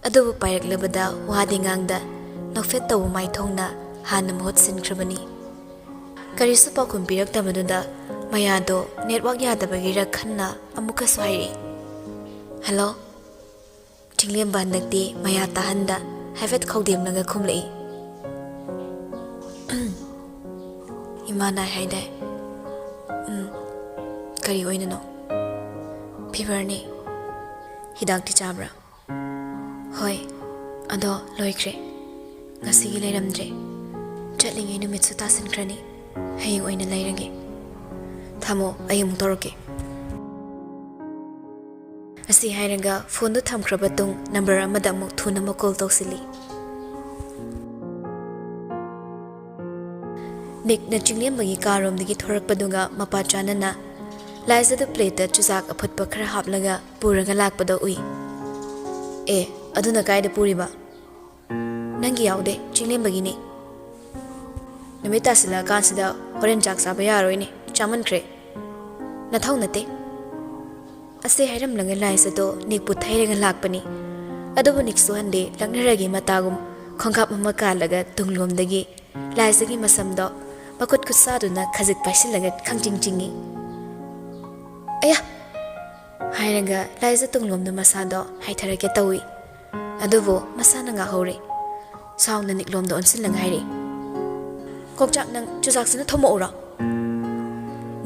ꯑꯗꯨꯕꯨ ꯄꯥꯏꯔꯛꯂꯕꯗ ꯋꯥꯗꯤ ꯉꯥꯡꯗ ꯅꯣꯛꯐꯦꯠ ꯇꯧꯕ ꯃꯥꯏꯊꯣꯡꯅ ꯍꯥꯟꯅ ꯃꯍꯨꯠ ꯁꯤꯟꯈ꯭ꯔꯕꯅꯤ ꯀꯔꯤꯁꯨ ꯄꯥꯎꯈꯨꯝ ꯄꯤꯔꯛꯇꯕꯗꯨꯗ ꯃꯌꯥꯗꯣ ꯅꯦꯠꯋꯥꯛ ꯌꯥꯗꯕꯒꯤꯔ ꯈꯟꯅ ꯑꯃꯨꯛꯀꯁꯨ ꯍꯥꯏꯔꯛꯏ ꯍꯦꯜꯂꯣ ꯆꯤꯡꯂꯦꯝꯕ ꯍꯟꯗꯛꯇꯤ ꯃꯌꯥ ꯇꯥꯍꯟꯗ ꯍꯥꯏꯐꯦꯠ ꯈꯧꯗꯦꯝꯂꯒ ꯈꯨꯝꯂꯛꯏ ꯏꯃꯥꯅ ꯍꯥꯏꯗꯥꯏ ꯀꯔꯤ ꯑꯣꯏꯅꯅꯣ ꯐꯤꯚꯔꯅꯤ ꯍꯤꯗꯥꯛꯇꯤ ꯆꯥꯕ꯭ꯔꯥ ꯍꯣꯏ ꯑꯗꯣ ꯂꯣꯏꯈ꯭ꯔꯦ ꯉꯁꯤꯒꯤ ꯂꯩꯔꯝꯗ꯭ꯔꯦ ꯆꯠꯂꯤꯉꯩ ꯅꯨꯃꯤꯠꯁꯨ ꯇꯥꯁꯤꯟꯈ꯭ꯔꯅꯤ ꯍꯌꯦꯡ ꯑꯣꯏꯅ ꯂꯩꯔꯒꯦ ꯊꯝꯃꯣ ꯑꯩ ꯑꯃꯨꯛ ꯇꯧꯔꯛꯀꯦ ꯑꯁꯤ ꯍꯥꯏꯔꯒ ꯐꯣꯟꯗꯨ ꯊꯝꯈ꯭ꯔꯕ ꯃꯇꯨꯡ ꯅꯝꯕꯔ ꯑꯃꯗ ꯑꯃꯨꯛ ꯊꯨꯅ ꯀꯣꯜ ꯇꯧꯁꯤꯜꯂꯤ ꯅꯤꯛꯅ ꯆꯤꯡꯂꯦꯝꯕꯒꯤ ꯀꯥꯔꯣꯝꯗꯒꯤ ꯊꯣꯔꯛꯄꯗꯨꯒ ꯃꯄꯥ ꯆꯥꯟꯅꯅ ꯂꯥꯏꯖꯗ ꯄ꯭ꯂꯦꯠꯇ ꯆꯨꯖꯥꯛ ꯑꯐꯨꯠꯄ ꯈꯔ ꯍꯥꯞꯂꯒ ꯄꯨꯔꯒ ꯂꯥꯛꯄꯗꯣ ꯎꯏ ꯑꯦ ꯑꯗꯨꯅ ꯀꯥꯏꯗ ꯄꯨꯔꯤꯕ ꯅꯪꯒꯤ ꯌꯥꯎꯗꯦ ꯆꯤꯡꯂꯦꯝꯕꯒꯤꯅꯤ ꯅꯨꯃꯤꯠ ꯇꯥꯁꯤꯜꯂꯛꯑꯀꯥꯟꯁꯤꯗ ꯍꯣꯔꯦꯟ ꯆꯥꯛ ꯆꯥꯕ ꯌꯥꯔꯣꯏꯅꯦ ꯆꯥꯃꯟꯈ꯭ꯔꯦ ꯅꯊꯧ ꯅꯠꯇꯦ ꯑꯁꯤ ꯍꯥꯏꯔꯝꯂꯒ ꯂꯥꯏꯖꯗꯣ ꯅꯤꯛꯄꯨ ꯊꯩꯔꯒ ꯂꯥꯛꯄꯅꯤ ꯑꯗꯨꯕꯨ ꯅꯤꯛꯁꯨ ꯍꯟꯗꯦ ꯂꯛꯅꯔꯒꯤ ꯃꯇꯥꯒꯨꯝ ꯈꯣꯡꯀꯥꯞ ꯑꯃ ꯀꯥꯜꯂꯒ ꯇꯨꯡꯂꯣꯝꯗꯒꯤ ꯂꯥꯏꯖꯒꯤ ꯃꯁꯝꯗꯣ ꯃꯈꯨꯠ ꯈꯨꯠꯁꯥꯗꯨꯅ ꯈꯖꯤꯛ ꯄꯥꯏꯁꯤꯜꯂꯒ ꯈꯪꯆꯤꯡ ꯆꯤꯡꯉꯤ ꯑꯌꯥ ꯍꯥꯏꯔꯒ ꯂꯥꯏꯖ ꯇꯨꯡꯂꯣꯝꯗ ꯃꯁꯥꯗꯣ ꯍꯥꯏꯊꯔꯛꯀꯦ ꯇꯧꯏ ꯑꯗꯨꯕꯨ ꯃꯁꯥꯅ ꯉꯥꯛꯍꯧꯔꯦ ꯁꯥꯎꯅ ꯅꯤꯛꯂꯣꯝꯗ ꯑꯣꯟꯁꯤꯜꯂꯒ ꯍꯥꯏꯔꯤ ꯀꯣꯛꯆꯥꯛ ꯅꯪ ꯆꯨꯖꯥꯛꯁꯤꯅ ꯊꯣꯝꯃꯛꯎꯔꯣ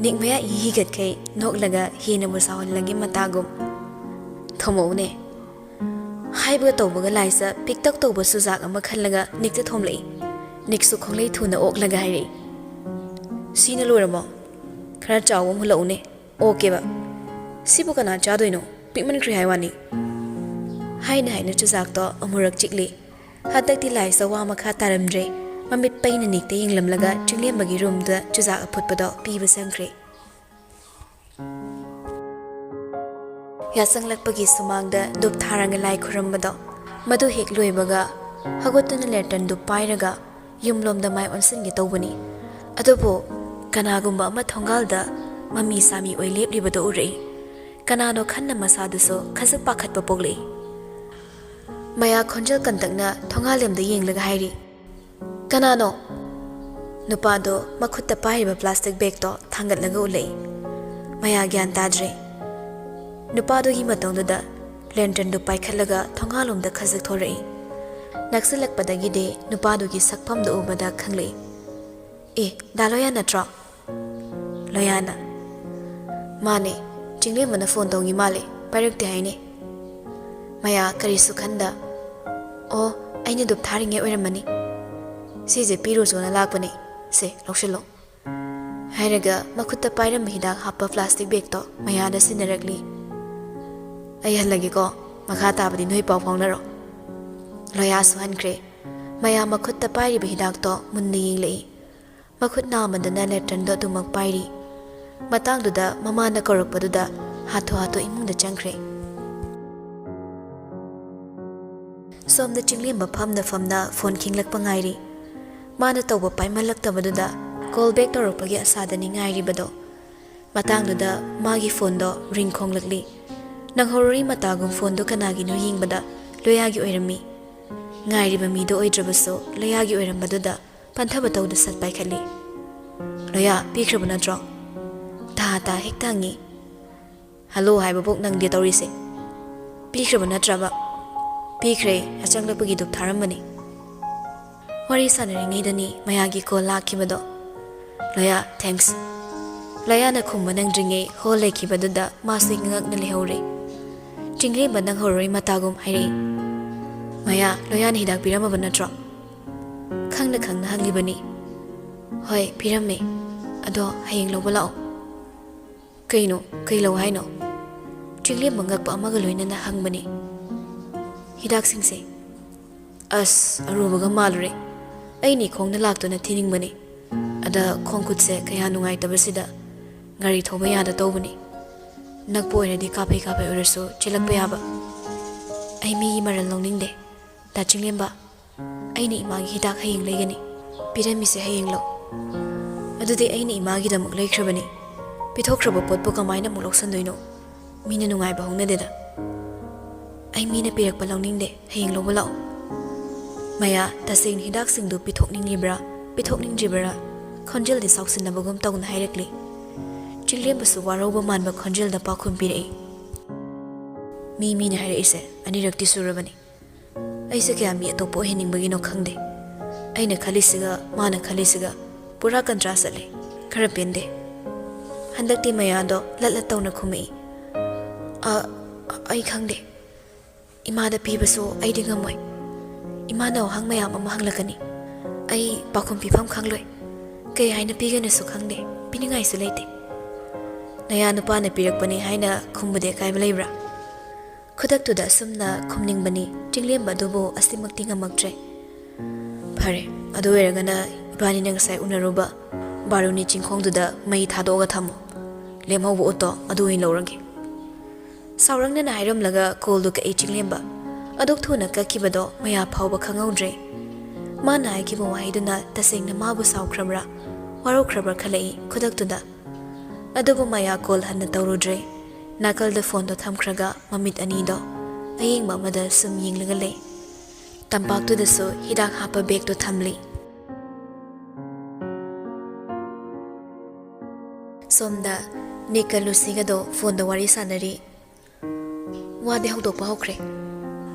ꯅꯤꯛ ꯃꯌꯥ ꯍꯤꯒꯠꯈꯩ ꯅꯣꯛꯂꯒ ꯍꯦꯟꯅꯕꯨ ꯁꯥꯎꯍꯜꯂꯒꯦ ꯃꯇꯥꯒꯨꯝ ꯊꯣꯝꯃꯛꯎꯅꯦ ꯍꯥꯏꯕꯒ ꯇꯧꯕꯒ ꯂꯥꯏꯖ ꯄꯤꯛꯇꯛ ꯇꯧꯕ ꯆꯨꯖꯥꯛ ꯑꯃ ꯈꯜꯂꯒ ꯅꯤꯛꯇ ꯊꯣꯝꯂꯛꯏ ꯅꯤꯛꯁꯨ ꯈꯣꯡꯂꯩ ꯊꯨꯅ ꯑꯣꯛꯂꯒ ꯍꯥꯏꯔꯛꯏ ꯁꯤꯅ ꯂꯣꯏꯔꯝꯃꯣ ꯈꯔ ꯆꯥꯎꯕ ꯑꯃ ꯍꯨꯜꯂꯛꯎꯅꯦ ꯑꯣꯛꯀꯦꯕ ꯁꯤꯕꯨ ꯀꯅꯥ ꯆꯥꯗꯣꯏꯅꯣ ꯄꯤꯛꯃꯟꯈ꯭ꯔꯦ ꯍꯥꯏ ꯋꯥꯅꯤ ꯍꯥꯏꯅ ꯍꯥꯏꯅ ꯆꯨꯖꯥꯛꯇꯣ ꯑꯃꯨꯔꯛ ꯆꯤꯛꯂꯤ ꯍꯟꯗꯛꯇꯤ ꯂꯥꯏꯖ ꯋꯥ ꯃꯈꯥ ꯇꯥꯔꯝꯗ꯭ꯔꯦ ꯃꯃꯤꯠ ꯄꯩꯅ ꯅꯤꯛꯇ ꯌꯦꯡꯂꯝꯂꯒ ꯆꯤꯡꯂꯦꯝꯕꯒꯤ ꯔꯨꯝꯗ ꯆꯨꯖꯥꯛ ꯑꯐꯨꯠꯄꯗꯣ ꯄꯤꯕ ꯆꯪꯈ꯭ꯔꯦ ꯌꯥꯆꯪꯂꯛꯄꯒꯤ ꯁꯨꯃꯥꯡꯗ ꯙꯨꯞ ꯊꯥꯔꯒ ꯂꯥꯏ ꯈꯨꯔꯝꯕꯗꯣ ꯃꯗꯨ ꯍꯦꯛ ꯂꯣꯏꯕꯒ ꯍꯧꯒꯠꯇꯨꯅ ꯂꯦꯇꯔꯟꯗꯨ ꯄꯥꯏꯔꯒ ꯌꯨꯝꯂꯣꯝꯗ ꯃꯥꯏ ꯑꯣꯟꯁꯤꯟꯒꯦ ꯇꯧꯕꯅꯤ ꯑꯗꯨꯕꯨ ꯀꯅꯥꯒꯨꯝꯕ ꯑꯃ ꯊꯣꯡꯒꯥꯜꯗ ꯃꯃꯤ ꯁꯥꯃꯤ ꯑꯣꯏ ꯂꯦꯞꯂꯤꯕꯗꯣ ꯎꯔꯛꯏ ꯀꯅꯥꯅꯣ ꯈꯟꯅ ꯃꯁꯥꯗꯨꯁꯨ ꯈꯖꯤꯛ ꯄꯥꯈꯠꯄ ꯄꯣꯛꯂꯛꯏ ꯃꯌꯥ ꯈꯣꯟꯖꯦꯜ ꯀꯟꯇꯛꯅ ꯊꯣꯡꯒꯥꯜꯂꯦꯝꯗ ꯌꯦꯡꯂꯒ ꯍꯥꯏꯔꯤ ꯀꯅꯥꯅꯣ ꯅꯨꯄꯥꯗꯣ ꯃꯈꯨꯠꯇ ꯄꯥꯏꯔꯤꯕ ꯄ꯭ꯂꯥꯁꯇꯤꯛ ꯕꯦꯒꯇꯣ ꯊꯥꯡꯒꯠꯂꯒ ꯎꯠꯂꯛꯏ ꯃꯌꯥ ꯒ꯭ꯌꯥꯟ ꯇꯥꯗ꯭ꯔꯦ ꯅꯨꯄꯥꯗꯨꯒꯤ ꯃꯇꯨꯡꯗꯨꯗ ꯂꯦꯟꯇꯔꯟꯗꯨ ꯄꯥꯏꯈꯠꯂꯒ ꯊꯣꯡꯒꯥꯜꯂꯣꯝꯗ ꯈꯖꯤꯛ ꯊꯣꯔꯛꯏ ꯅꯛꯁꯤꯜꯂꯛꯄꯗꯒꯤꯗꯤ ꯅꯨꯄꯥꯗꯨꯒꯤ ꯁꯛꯐꯝꯗꯨ ꯎꯕꯗ ꯈꯪꯂꯛꯏ ꯑꯦ ꯗꯥ ꯂꯣꯌꯥ ꯅꯠꯇ꯭ꯔꯣ ꯂꯣꯌꯥꯅ ꯃꯥꯅꯦ ꯆꯤꯡꯂꯦꯝꯕꯅ ꯐꯣꯟ ꯇꯧꯈꯤ ꯃꯥꯜꯂꯦ ꯄꯥꯏꯔꯛꯇꯦ ꯍꯥꯏꯅꯦ ꯃꯌꯥ ꯀꯔꯤꯁꯨ ꯈꯟꯗ ꯑꯣ ꯑꯩꯅ ꯙꯨꯞ ꯊꯥꯔꯤꯉꯩ ꯑꯣꯏꯔꯝꯃꯅꯤ ꯁꯤꯁꯦ ꯄꯤꯔꯨꯆꯣꯅ ꯂꯥꯛꯄꯅꯦ ꯁꯦ ꯂꯧꯁꯤꯜꯂꯣ ꯍꯥꯏꯔꯒ ꯃꯈꯨꯠꯇ ꯄꯥꯏꯔꯝꯕ ꯍꯤꯗꯥꯛ ꯍꯥꯞꯄ ꯄ꯭ꯂꯥꯁꯇꯤꯛ ꯕꯦꯒꯇꯣ ꯃꯌꯥꯗ ꯁꯤꯟꯅꯔꯛꯂꯤ ꯑꯩ ꯍꯜꯂꯒꯦꯀꯣ ꯃꯈꯥ ꯇꯥꯕꯗꯤ ꯅꯣꯏ ꯄꯥꯎ ꯐꯥꯎꯅꯔꯣ ꯂꯣꯌꯥꯁꯨ ꯍꯟꯈ꯭ꯔꯦ ꯃꯌꯥ ꯃꯈꯨꯠꯇ ꯄꯥꯏꯔꯤꯕ ꯍꯤꯗꯥꯛꯇꯣ ꯃꯨꯟꯅ ꯌꯦꯡꯂꯛꯏ ꯃꯈꯨꯠ ꯅꯥꯝꯃꯗꯅ ꯂꯦꯇꯔꯟꯗꯣ ꯑꯗꯨꯃꯛ ꯄꯥꯏꯔꯤ ꯃꯇꯥꯡꯗꯨꯗ ꯃꯃꯥꯅ ꯀꯧꯔꯛꯄꯗꯨꯗ ꯍꯥꯊꯨ ꯍꯥꯊꯨ ꯏꯃꯨꯡꯗ ꯆꯪꯈ꯭ꯔꯦ ꯁꯣꯝꯗ ꯆꯤꯡꯂꯦꯝꯕ ꯐꯝꯅ ꯐꯝꯅ ꯐꯣꯟ ꯈꯤꯡꯂꯛꯄ ꯉꯥꯏꯔꯤ ꯃꯥꯅ ꯇꯧꯕ ꯄꯥꯏꯃꯜꯂꯛꯇꯕꯗꯨꯗ ꯀꯣꯜ ꯕꯦꯛ ꯇꯧꯔꯛꯄꯒꯤ ꯑꯁꯥꯗꯅꯤ ꯉꯥꯏꯔꯤꯕꯗꯣ ꯃꯇꯥꯡꯗꯨꯗ ꯃꯥꯒꯤ ꯐꯣꯟꯗꯣ ꯔꯤꯡ ꯈꯣꯡꯂꯛꯂꯤ ꯅꯪꯍꯧꯔꯣꯏ ꯃꯇꯥꯒꯨꯝ ꯐꯣꯟꯗꯣ ꯀꯅꯥꯒꯤꯅꯣ ꯌꯦꯡꯕꯗ ꯂꯣꯌꯥꯒꯤ ꯑꯣꯏꯔꯝꯃꯤ ꯉꯥꯏꯔꯤꯕ ꯃꯤꯗꯣ ꯑꯣꯏꯗ꯭ꯔꯕꯁꯨ ꯂꯣꯌꯥꯒꯤ ꯑꯣꯏꯔꯝꯕꯗꯨꯗ ꯄꯟꯊꯕ ꯇꯧꯗ ꯁꯠ ꯄꯥꯏꯈꯠꯂꯤ ꯂꯣꯌꯥ ꯄꯤꯈ꯭ꯔꯕ ꯅꯠꯇ꯭ꯔꯣ ꯇꯥ ꯍꯦꯛꯇ ꯍꯪꯉꯤ ꯍꯜꯂꯣ ꯍꯥꯏꯕꯕꯨꯛ ꯅꯪꯗꯦ ꯇꯧꯔꯤꯁꯦ ꯄꯤꯈ꯭ꯔꯕ ꯅꯠꯇ꯭ꯔꯕ ꯄꯤꯈ꯭ꯔꯦ ꯑꯆꯪꯂꯛꯄꯒꯤ ꯙꯨꯞ ꯊꯥꯔꯝꯕꯅꯤ ꯋꯥꯔꯤ ꯁꯥꯟꯅꯔꯤꯉꯩꯗꯅꯤ ꯃꯌꯥꯒꯤ ꯀꯣꯜ ꯂꯥꯛꯈꯤꯕꯗꯣ ꯂꯣꯌꯥ ꯊꯦꯡꯛꯁ ꯂꯣꯌꯥꯅ ꯈꯨꯝꯕ ꯅꯪꯗ꯭ꯔꯤꯉꯩ ꯍꯣꯜ ꯂꯩꯈꯤꯕꯗꯨꯗ ꯃꯥꯁꯨ ꯉꯛꯅ ꯂꯩꯍꯧꯔꯦ ꯆꯤꯡꯂꯦꯝꯕ ꯅꯪꯍꯧꯔꯣꯏ ꯃꯇꯥꯒꯨꯝ ꯍꯥꯏꯔꯛꯏ ꯃꯌꯥ ꯂꯣꯌꯥꯅ ꯍꯤꯗꯥꯛ ꯄꯤꯔꯝꯃꯕ ꯅꯠꯇ꯭ꯔꯣ ꯈꯪꯅ ꯈꯪꯅ ꯍꯪꯂꯤꯕꯅꯤ ꯍꯣꯏ ꯄꯤꯔꯝꯃꯦ ꯑꯗꯣ ꯍꯌꯦꯡ ꯂꯧꯕ ꯂꯥꯛꯑꯣ Kaino, kay lau haino. Chinglim mangak pa amagaluin na nahangbani. Hidak singse. As arubaga malure. Ay ni kong nalakto na tiningbani. Ada kong kutse kaya nungay tabasida. Ngari thoba yada tawbani. Nagpo na di kapay uraso chilak bayaba. Ay mi maral longning de. Da chinglim ba. Ay ni imagi hidak haying laygani. Pirami se haying lo. Adudi ay ni imagi damuk laykrabani. Pithokraba potpo kamaina mulok sandoino. Mina nungay ba hong nadeda. Ay mina pirak pa longning de haying lo balao. Maya tasing hidak singdu pithokning dribra. Konjel di sauksin na bagom tawag na hayrakli. Chinglim basu waraw ba man ba konjel na pa kumpirei. Mi na hayra ise anirak tisurabani. Ay sa kaya mi atopo hining bagino kangde. Ay na kalisiga, mana kalisiga. Pura kontrasale. Karapinde. Handakti mayado latlataw na kumai. Ay khangde. Imada pibaso ay di ngamoy. Imana hang mayam mahanglakani. Ay pakum pipam khangloy. Kaya ay napiga na su khangde. Piningay su layte. Naya pa na pirakpani ay na kumbade kay malaybra. Kudaktuda sumna kumning bani. Tinglim ba dubo asimagti nga magtre. Pare, ado eraga na ibani nang say unaruba. Baro ni chingkong duda may thadooga thamo. Lemhaw bu oto aduin lawrangge. Saurang na nahairam laga koldu ka eiching lemba. Adok thuna ka kibado maya phawba khangawdre. Mana ai kibo wahiduna tasing na mabu saukrabra. Waro krabra khalai khudaktuda. Adubu maya kol hanna tawrudre. Nakal da phone do thamkraga mamit ani do. Aying mamada sum yinglaga le. Tampak tu da so hidak hapa bag do thamli. Somda Nika Lucy do phone da wari sanari. Wadi hawdok pa hawkre.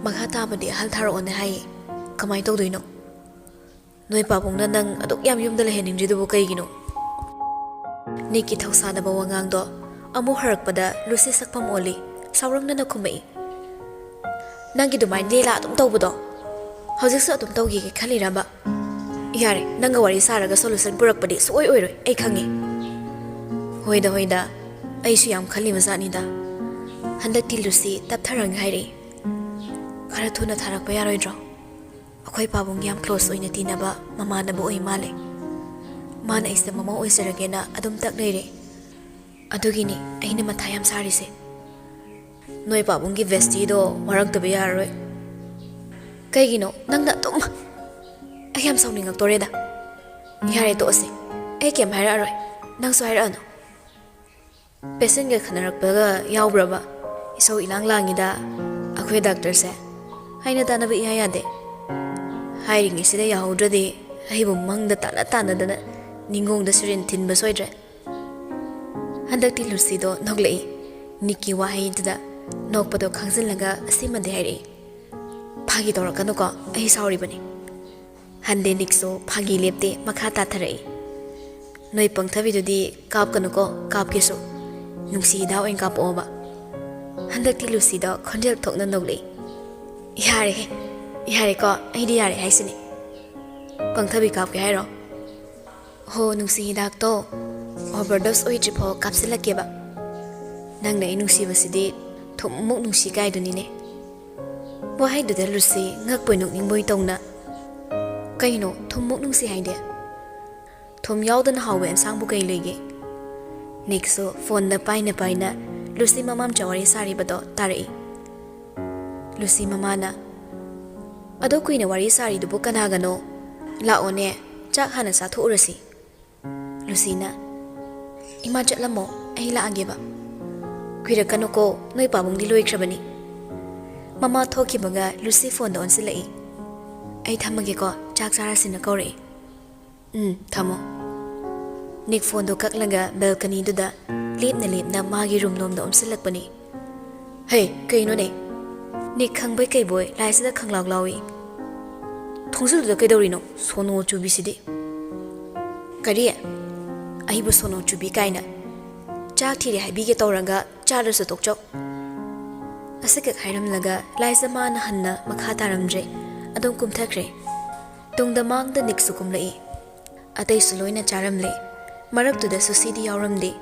Magha badi hal tharo on hai. Kamay tawdoino. Noy papong na nang adok yam yum dala hening jidu kay gino. Niki thawsana ba wangang do. Amu harak pada Lucy sakpam oli. Saurang na nakumai. Nangi dumay lela atum tawbudo. Hawzik sa atum tawgi ki khalira ba. Yare nanga wari saraga solution purak padi suoy oy ay khangi. Hoida. Ay siyam khali mazani da. Handak ti Lucy tap tharang hairi. Khara thuna tharak pa yaroi dro. Akoy pabong yam close oy na tinaba mama na bu oy male. Mana isa mama oy sarage na adum tak leire. Adugini ay na mathayam sari se. Noy pabong gi vestido marag tabi yaroi. Kay gino nang na tum. Ayam sauning agtoreda. Yare to ase. Ay kem haira aroi. Nang so haira ano. Patient ga khanarakpaga yawbraba iso ilang langida akhoi doctor se haina tanaba iya yade hairing isida yahudradi aibu mangda tana dana ningong da sirin thinba soidre handakti Lucy do noglei Nikki wahai da nokpado khangsinlaga asimade hairi phagi torakanu ko ai sauri bani hande nikso phagi lepte makha ta tharai noi pangthabi dudi kap kanu ko kap keso Nungsibidrasu en kap oba. Handakti Lucy do konjel thokna noglei. Yare ko ai di yare haisini. Pangthabi kap ke hairo. Ho Nungsibidrasu to overdose oi tripo kapsilake ba. Nang na nungsibasidi thomuk nungsi kai duni ne. Bo hai do Lucy ngak poi nok ning boi tongna. Kaino thomuk nungsi haide. Thom yawdan hawe an sangbu kai lege. Nikso phone da paina Lucy mamam chawari sari bado tarai. Lucy mamana ado kuina wari sari dubu kanagano la one chak hana sa thu urasi. Lucina ima chatlamo ai la ageba. Kuira kanoko noi pabung di loi khrabani. Mama thoki baga Lucy phone da on silai. Ai thamage ko chak sara sina kore. Thamo. Nick phone do kaklaga balcony duda lipna magi room nom da omsilakpani. Hey, kaino ne? Nick khangbai kai boy laisida khanglaw lawi. Thongsul da kaidorino sono chubisidi. Kari aibu sono chubi kaina. Chak thiri haibi ge tawranga chara su tokchok. Asika khairam laga laisa man hanna makha taramje adom kumthakre. Tungda mang da Nick sukum lai. Atay suloina charam le. Marak tu da susidi yauram de.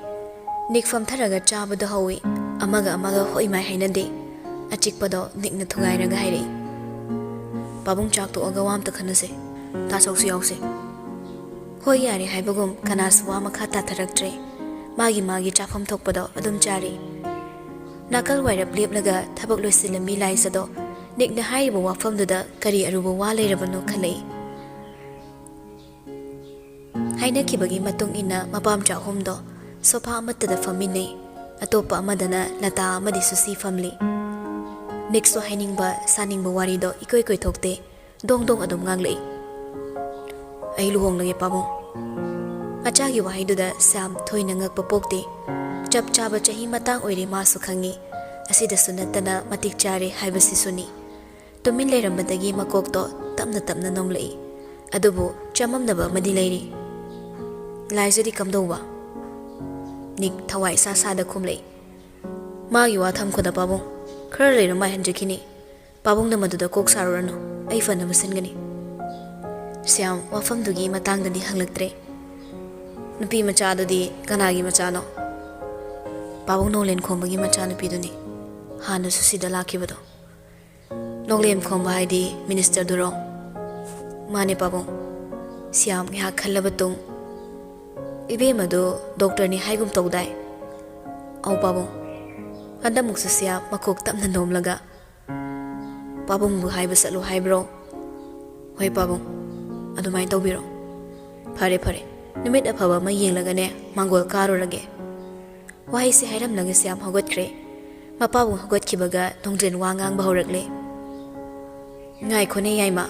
Nik famtharaga chabado hawi amaga hoi mai hainade achikpado nikna thugairaga hairi pabung chak to aga wam ta khanase ta soksu yause hoi yare haibagum kanas wa makha ta tharaktre magi chafam thokpado adum chari nakal wairap lepnaga thabak loisilami laisado nikna haiba wafam duda kari aruba wa leirabano khalei haina kibagi matung ina mapam cha homdo sofa amatada famine atopa amadana lata amadi susi family next to hainingba saningba warido ikoi thokte dong adum nganglei ai luhong lage pabung achagi wahaiduda sam thoina ngakpa pokte chap chaba chahi matang oire ma su khangi asida sunatana matik chare haibasi suni tumin leirambadagi makokto tamna nomlei adubu chamamnaba madi leiri laizudi kamdowa nik thawai sa da khumlei magi wa tham khoda pabung khara leira mai hanjakini pabung na maduda kok sarurano ai fana masingani siam wafam dugi matang dani hanglaktre nupi macha dadi kanagi macha no pabung nolen khombagi macha nupi duni hana susida lakibado nonglen khomba haidi minister duro mane pabung siam ngha khallabatung ibe madu doctor ni haigum tawdai au pabung anda muksusia makok tamna nomlaga pabung bu haiba salu haibro hoi pabung adumai tawbiro phare numit aphaba ma yenglaga ne mangol karo lage wai se hairam laga siam hogot kre ma pabung hogot kibaga nongjen wangang bahorakle ngai khone yaima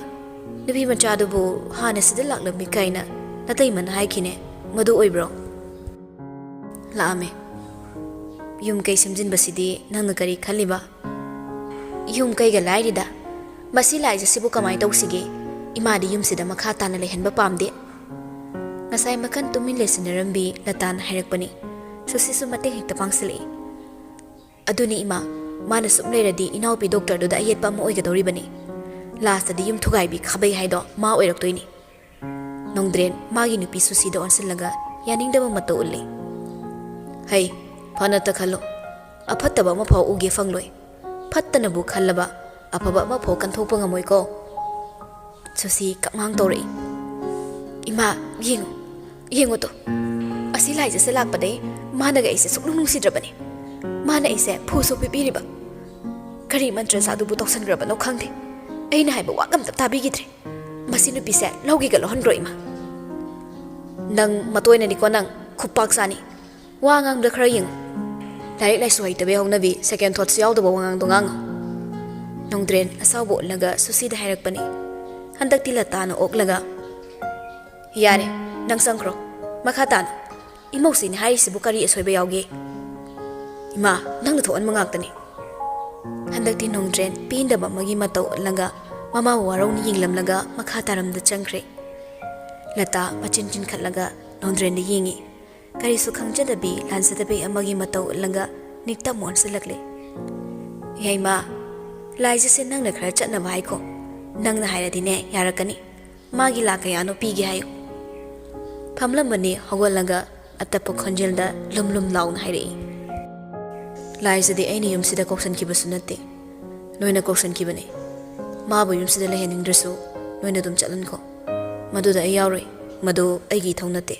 nubi macha dubu hana sida laklami kaina natai man haikine madu oibro laame yum kai samjin basidi nangna kari khaliba yum kai ga lairida masi lai jasibu kamai tawsige imadi yum sida makha tana lehenba pamde ngasai makan tumin lesinarambi latan hairakpani susisu mate hekta pangsili aduni ima mana sumleradi inaupi doctor do da yet pam oigadori bani last di yum thugai bi khabai haido ma oiraktoini nongdren magi nupi susi da onsilaga yaningdaba mato ulli hai phanata khallo aphattaba ma phau uge fangloi phattana bu khallaba aphaba ma phau kan thokpa ngamoi ko susi kamang tori ima yengo to asi lai je selak pade mana ga ise suknung nungsidrabani mana ise phuso pipiriba kari mantra sadu bu toksan graba no khangde aina haiba wagam tap tabi gidre masinu pise logi ga lohon roima nang matoina ni ko nang khupak sani wangang da khra yeng direct lai suai tabe hongnabi second thoughts yaw da wangang dongang nongdren asaw bo laga susi da hairak pani handak tila ta no ok laga yare nang sangkro makha tan imosi ni hari sibu kari asoiba yawge ima nang na thoan mangak tani handak ti nongdren pinda ba magi matau laga mama warong ni yinglam laga makha taram da changkre lata machin khatlaga nongdren ni yingi kari su khangja da bi lansa da be amagi matau laga nikta mon silakle yaima laija se nang na khara chatna bai ko nang na haira dine yarakani magi la kaya no pige hayo phamlam mani hogolaga atapo khonjel da lumlum laung hairi laija di aini yum sida koksan ki basunate noina koksan ki bane ma bu yum sida lehening drasu noina dum chalan ko madu da ayawre madu aigi thonate